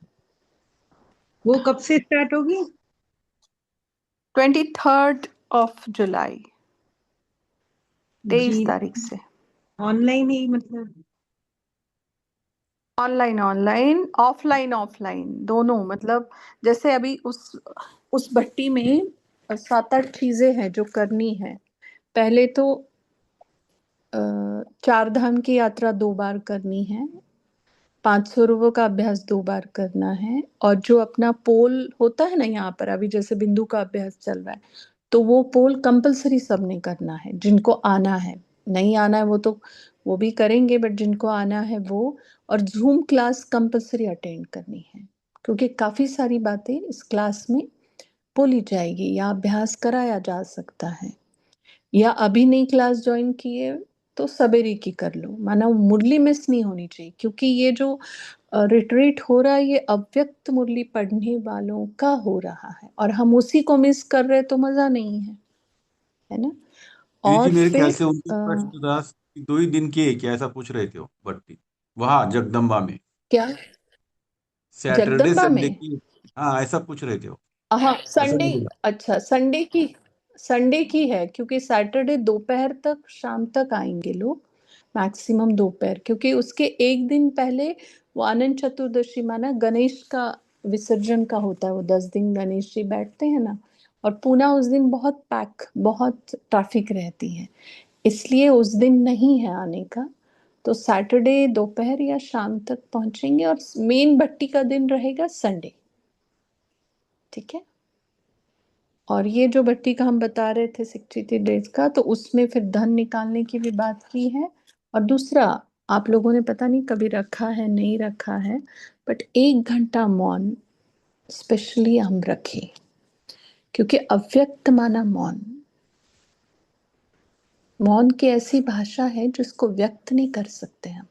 वो कब से स्टार्ट होगी? 23 जुलाई, जी। 23 तारीख से। ऑनलाइन ही मतलब? ऑनलाइन ऑनलाइन, ऑफलाइन ऑफलाइन दोनों, मतलब जैसे अभी उस भट्टी में 7-8 चीजें हैं जो करनी है। पहले तो 4 धाम की यात्रा 2 बार करनी है, 500 रुपये का अभ्यास 2 बार करना है, और जो अपना पोल होता है ना यहाँ पर, अभी जैसे बिंदु का अभ्यास चल रहा है, तो वो पोल कंपलसरी सबने करना है जिनको आना है। नहीं आना है वो तो वो भी करेंगे, बट जिनको आना है वो। और जूम क्लास कंपलसरी अटेंड करनी है, क्योंकि काफी सारी बातें इस क्लास में बोली जाएगी या अभ्यास कराया जा सकता है। या अभी नई क्लास ज्वाइन की है तो सवेरे की कर लो, माना मुरली मिस नहीं होनी चाहिए, क्योंकि ये जो रिट्रीट हो रहा है ये अव्यक्त मुरली पढ़ने वालों का हो रहा है, और हम उसी को मिस कर रहे तो मजा नहीं है। है ना। दीदी और जी मेरे ख्याल फिर से उनका प्रश्न था कि 2 ही दिन की है क्या, ऐसा पूछ रहे थे वो भट्टी, वहाँ जगदम्बा में, क्या सैटरडे जगदम्बा संडे में? की। हाँ ऐसा पूछ रहे थे वो, हाँ ऐसा संडे। नहीं बोला। अच्छा संडे की है, क्योंकि सैटरडे दोपहर तक शाम तक आएंगे लोग, मैक्सिमम दोपहर, क्योंकि उसके एक दिन पहले वो अनंत चतुर्दशी माना गणेश का विसर्जन का होता है। वो 10 दिन गणेश जी बैठते हैं ना, और पुणे उस दिन बहुत ट्रैफिक रहती है, इसलिए उस दिन नहीं है आने का। तो सैटरडे दोपहर या शाम तक पहुंचेंगे, और मेन भट्टी का दिन रहेगा संडे। ठीक है। और ये जो भट्टी का हम बता रहे थे 63 डेज का, तो उसमें फिर धन निकालने की भी बात की है। और दूसरा, आप लोगों ने पता नहीं कभी रखा है नहीं रखा है, बट 1 घंटा मौन स्पेशली हम रखें, क्योंकि अव्यक्त माना मौन। मौन की ऐसी भाषा है जिसको व्यक्त नहीं कर सकते हम।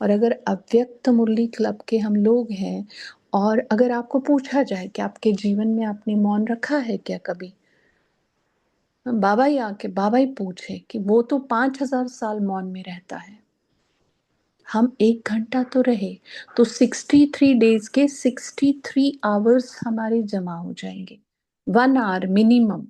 और अगर अव्यक्त मुरली क्लब के हम लोग हैं, और अगर आपको पूछा जाए कि आपके जीवन में आपने मौन रखा है क्या कभी, बाबा ही पूछे कि वो तो 5,000 साल मौन में रहता है, हम 1 घंटा तो रहे, तो 63 डेज के 63 आवर्स हमारे जमा हो जाएंगे, 1 आवर मिनिमम।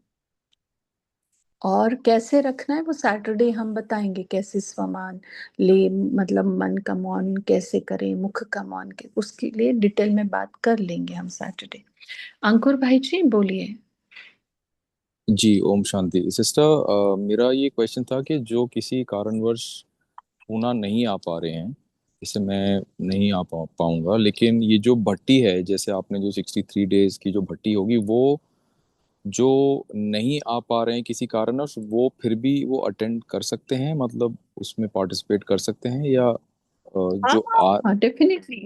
और कैसे रखना है वो सैटरडे हम बताएंगे, कैसे स्वमान ले, मतलब मन का मौन कैसे करें, मुख का मौन के, उसके लिए डिटेल में बात कर लेंगे हम सैटरडे। अंकुर भाई जी बोलिए। जी ओम शांति सिस्टर। मेरा ये क्वेश्चन था कि जो किसी कारणवश पूना नहीं आ पा रहे हैं, जैसे मैं नहीं आ पाऊंगा, लेकिन ये जो भट्टी है, जैसे आपने जो 63 डेज की जो भट्टी होगी, वो जो नहीं आ पा रहे हैं किसी कारणवश, वो फिर भी वो अटेंड कर सकते हैं, मतलब उसमें पार्टिसिपेट कर सकते हैं, या हाँ जो आ हाँ डेफिनेटली।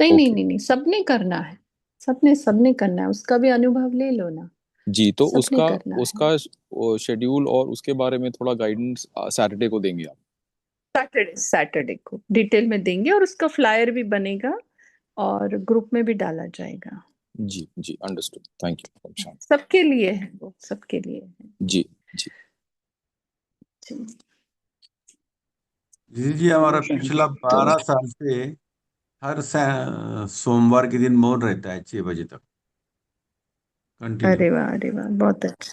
नहीं नहीं ओके। नहीं नहीं, सबने करना है, सबने सबने करना है, उसका भी अनुभव ले लो ना। जी, तो सबने उसका करना है। उसका शेड्यूल और उसके बारे में थोड़ा गाइडेंस सैटरडे को देंगे आप? सैटरडे को डिटेल में देंगे, और उसका फ्लायर भी बनेगा और ग्रुप में भी डाला जाएगा। जी जी, अंडरस्टूड, थैंक यू ओम शांति। सबके लिए है वो, सबके लिए है। जी जी। जी। जी जी हमारा शांति। पिछला तो 12 साल से हर सोमवार के दिन मौन रहता है 6 बजे तक कंटिन्यू। अरे वाह बहुत अच्छा।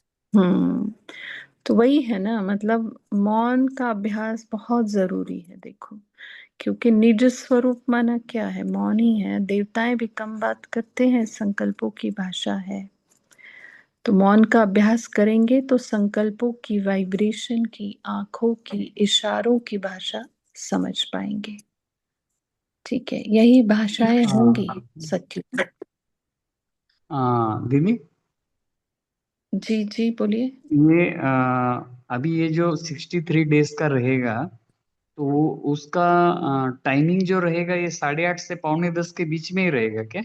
तो वही है ना, मतलब मौन का अभ्यास बहुत जरूरी है, देखो, क्योंकि निज स्वरूप माना क्या है, मौन ही है। देवताएं भी कम बात करते हैं, संकल्पों की भाषा है। तो मौन का अभ्यास करेंगे तो संकल्पों की, वाइब्रेशन की, आंखों की, इशारों की भाषा समझ पाएंगे। ठीक है, यही भाषाएं होंगी सत्य। दीदी, जी जी बोलिए। ये अभी ये जो 63 डेज का रहेगा, तो उसका टाइमिंग जो रहेगा ये 8:30 से 9:45 के बीच में ही रहेगा क्या?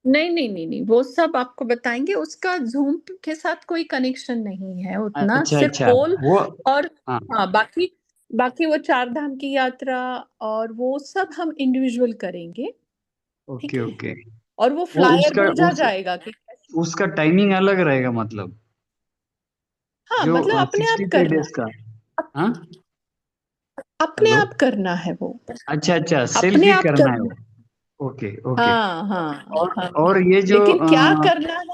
नहीं नहीं नहीं नहीं, वो सब आपको बताएंगे, उसका जूम के साथ कोई कनेक्शन नहीं है उतना, अच्छा सिर्फ अच्छा, पोल। वो और हाँ, हाँ, बाकी बाकी वो 4 धाम की यात्रा और वो सब हम इंडिविजुअल करेंगे। ठीक ओके है। ओके। और वो वो फ्लायर उसका भेजा जाएगा कि उसका टाइमिंग अलग रहेगा मतलब, हाँ, जो मतलब अपने आप 63 डेज करना का। है, हाँ, अपने हेलो। आप करना है वो, अच्छा अच्छा, सेल्फ अपने ही आप करना है करना। वो। Okay okay. हाँ हाँ और हाँ। और ये जो लेकिन क्या करना है?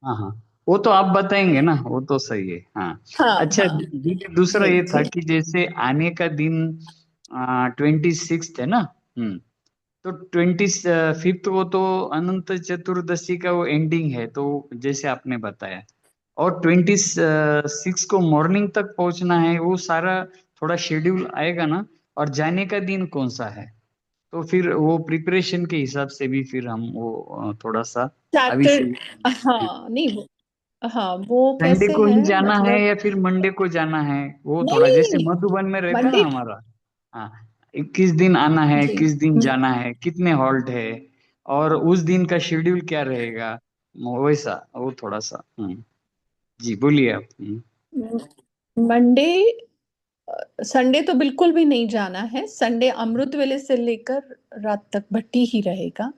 हाँ हाँ, वो तो आप बताएंगे ना, वो तो सही है। हाँ। हाँ अच्छा हाँ। दीदी, दूसरा जी ये था जी। कि जैसे आने का दिन 26 है ना। तो 25 को तो अनंत चतुर्दशी का वो एंडिंग है, तो जैसे आपने बताया, और 26 को मॉर्निंग तक पहुंचना है, वो सारा थोड़ा शेड्यूल आएगा ना। और जाने का दिन कौन सा है, तो फिर वो प्रिपरेशन के हिसाब से भी फिर हम वो थोड़ा सा अभी से। सैटर हाँ नहीं वो, हाँ वो संडे कैसे को ही है जाना है मतलब। या फिर मंडे को जाना है, वो नहीं थोड़ा नहीं नहीं जैसे नहीं, मधुबन में रहता है ना मंडे। हमारा। हाँ, 21 दिन आना है, जी। किस दिन जाना है, कितने हॉल्ट है, और उस दिन का शेड्यूल क्या रहेगा, वैसा वो थोड़ा सा। जी बोलिए आप। मंडे संडे तो बिल्कुल भी नहीं जाना है, संडे अमृत वेले से लेकर रात तक भट्टी ही रहेगा।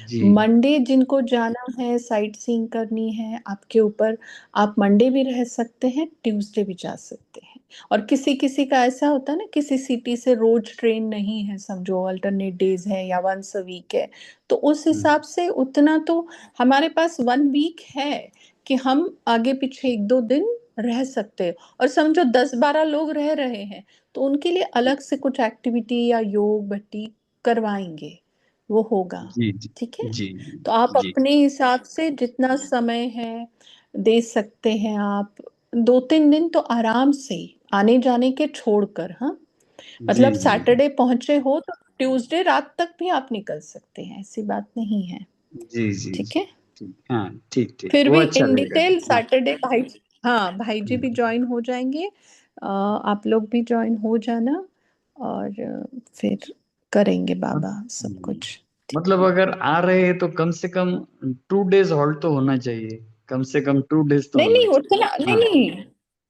जी मंडे जिनको जाना है, साइट सीइंग करनी है, आपके ऊपर। आप मंडे भी रह सकते हैं, ट्यूसडे भी जा सकते हैं। और किसी किसी का ऐसा होता है ना, किसी सिटी से रोज ट्रेन नहीं है, समझो अल्टरनेट डेज है या वंस अ वीक है, तो उस हिसाब से उतना तो हमारे पास 1 वीक है कि हम आगे पीछे 1-2 दिन रह सकते हैं। और समझो 10-12 लोग रह रहे हैं, तो उनके लिए अलग से कुछ एक्टिविटी या योग भट्टी करवाएंगे, वो होगा। जी जी ठीक है, जी तो आप जी अपने हिसाब से जितना समय है दे सकते हैं आप। 2-3 दिन तो आराम से आने जाने के छोड़कर, हाँ, जी मतलब जी सैटरडे पहुंचे हो तो ट्यूसडे रात तक भी आप निकल सकते हैं, ऐसी बात नहीं है। जी जी ठीक जी है, ठीक, हाँ ठीक ठीक, फिर वो भी अच्छा इन रहेगा। डिटेल हाँ सैटरडे भाई, हाँ भाई जी भी ज्वाइन हो जाएंगे, आप लोग भी ज्वाइन हो जाना, और फिर करेंगे बाबा सब कुछ। मतलब अगर आ रहे हैं तो कम से कम 2 days हॉल्ट तो होना चाहिए, कम से कम 2 days तो नहीं होना नहीं, चाहिए। उतना नहीं हाँ नहीं,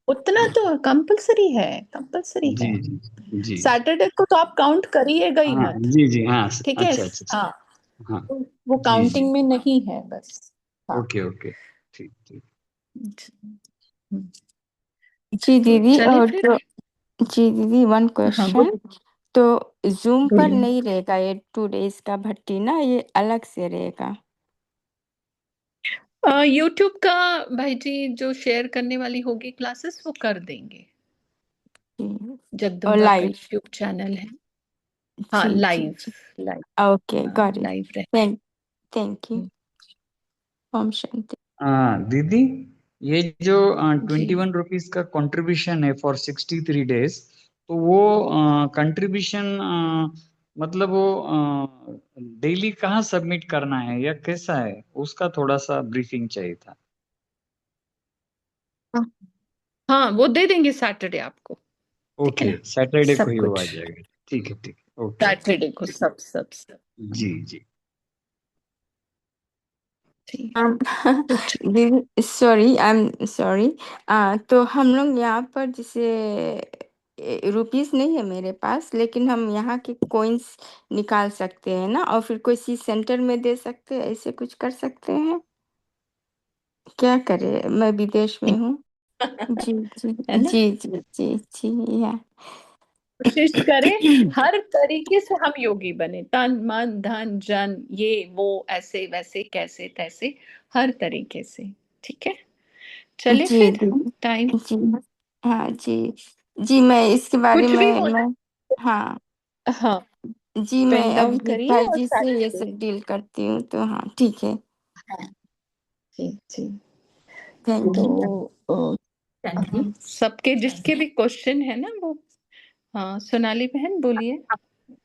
उतना तो कंपलसरी है, कंपलसरी जी है। जी जी सैटरडे को तो आप काउंट करिएगा ही हाँ मत। जी जी हाँ ठीक है, अच्छा अच्छा अच्छा, हाँ, हाँ वो जी जी काउंटिंग में नहीं है बस। हाँ, ओके ओके ठीक ठीक। जी तो दीदी, चलिए और फिर। तो जी दीदी, वन हाँ क्वेश्चन। बोलिए तो जूम पर बोलिए। नहीं रहेगा ये 2 डेज का भट्टी ना, ये अलग से रहेगा? यूट्यूब का भाई जी जो शेयर करने वाली होगी क्लासेस, वो कर देंगे। जी, और जगदम्बा का लाइव? यूट्यूब चैनल है। हाँ, जी जी लाइव, जी, लाइव, ओके, हाँ गॉट इट। लाइव रहे। Thank you. ओम शांति। दीदी, ये जो जी 21 रुपीज का कंट्रीब्यूशन है फॉर 63 days, तो वो कंट्रीब्यूशन मतलब वो डेली कहाँ सबमिट करना है या कैसा है, उसका थोड़ा सा ब्रीफिंग चाहिए था। हाँ हाँ, वो दे देंगे सैटरडे आपको। ठीक है ओके, ना, सैटरडे को सब ही वो आ कुछ जाएगा। ठीक है ठीक है, ओके ओके। सैटरडे को सब सब सब। जी जी ठीक, Um, तो दीदी सॉरी, आई एम सॉरी। तो हम लोग यहाँ पर जैसे रुपीस नहीं है मेरे पास, लेकिन हम यहाँ के कॉइन्स निकाल सकते हैं ना, और फिर कोई सी सेंटर में दे सकते हैं, ऐसे कुछ कर सकते हैं? क्या करें, मैं विदेश में हूँ। जी जी है ना, जी जी जी जी, या कोशिश करें हर तरीके से हम योगी बने, तन मन धन जन, ये वो, ऐसे वैसे कैसे तैसे, हर तरीके से। ठीक है, चलिए जी फिर, दीदी टाइम जी, हाँ जी जी, मैं इसके बारे कुछ भी में हो। मैं, हाँ हाँ, जी, मैं पेन डाउन अभी करिए भाई और जी से ये सैटरडे। सब डील करती हूँ, तो हाँ ठीक है। हाँ जी जी, थैंक तो यू। सबके जिसके भी क्वेश्चन है ना वो, हाँ सोनाली बहन बोलिए।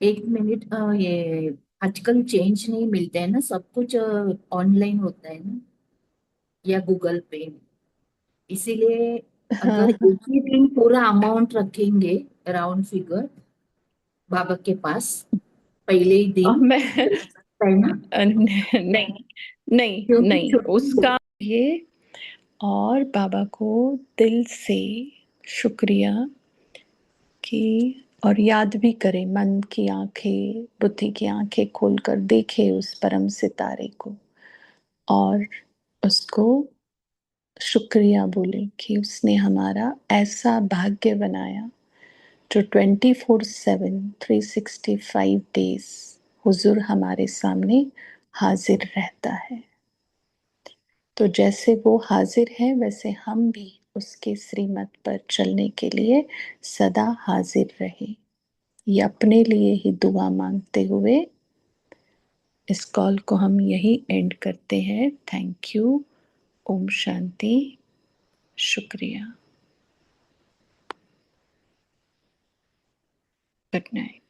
एक मिनट, ये आजकल चेंज नहीं मिलते हैं ना, सब कुछ ऑनलाइन होता है ना, या गूगल पे, इसीलिए हाँ अगर हाँ, एक ही दिन पूरा अमाउंट रखेंगे, राउंड फिगर, बाबा के पास पहले ही और दिन, मैं तो सकता है ना, नहीं नहीं क्योंकि नहीं, छुट्टी उसका ये, और बाबा को दिल से शुक्रिया कि, और याद भी करें, मन की आंखें, बुद्धि की आंखें खोलकर देखे उस परम सितारे को, और उसको शुक्रिया बोले कि उसने हमारा ऐसा भाग्य बनाया जो 24/7 365 डेज हुजूर हमारे सामने हाजिर रहता है। तो जैसे वो हाजिर है, वैसे हम भी उसके श्रीमत पर चलने के लिए सदा हाजिर रहे। ये अपने लिए ही दुआ मांगते हुए इस कॉल को हम यही एंड करते हैं। थैंक यू, ओम शांति, शुक्रिया, गुड नाइट।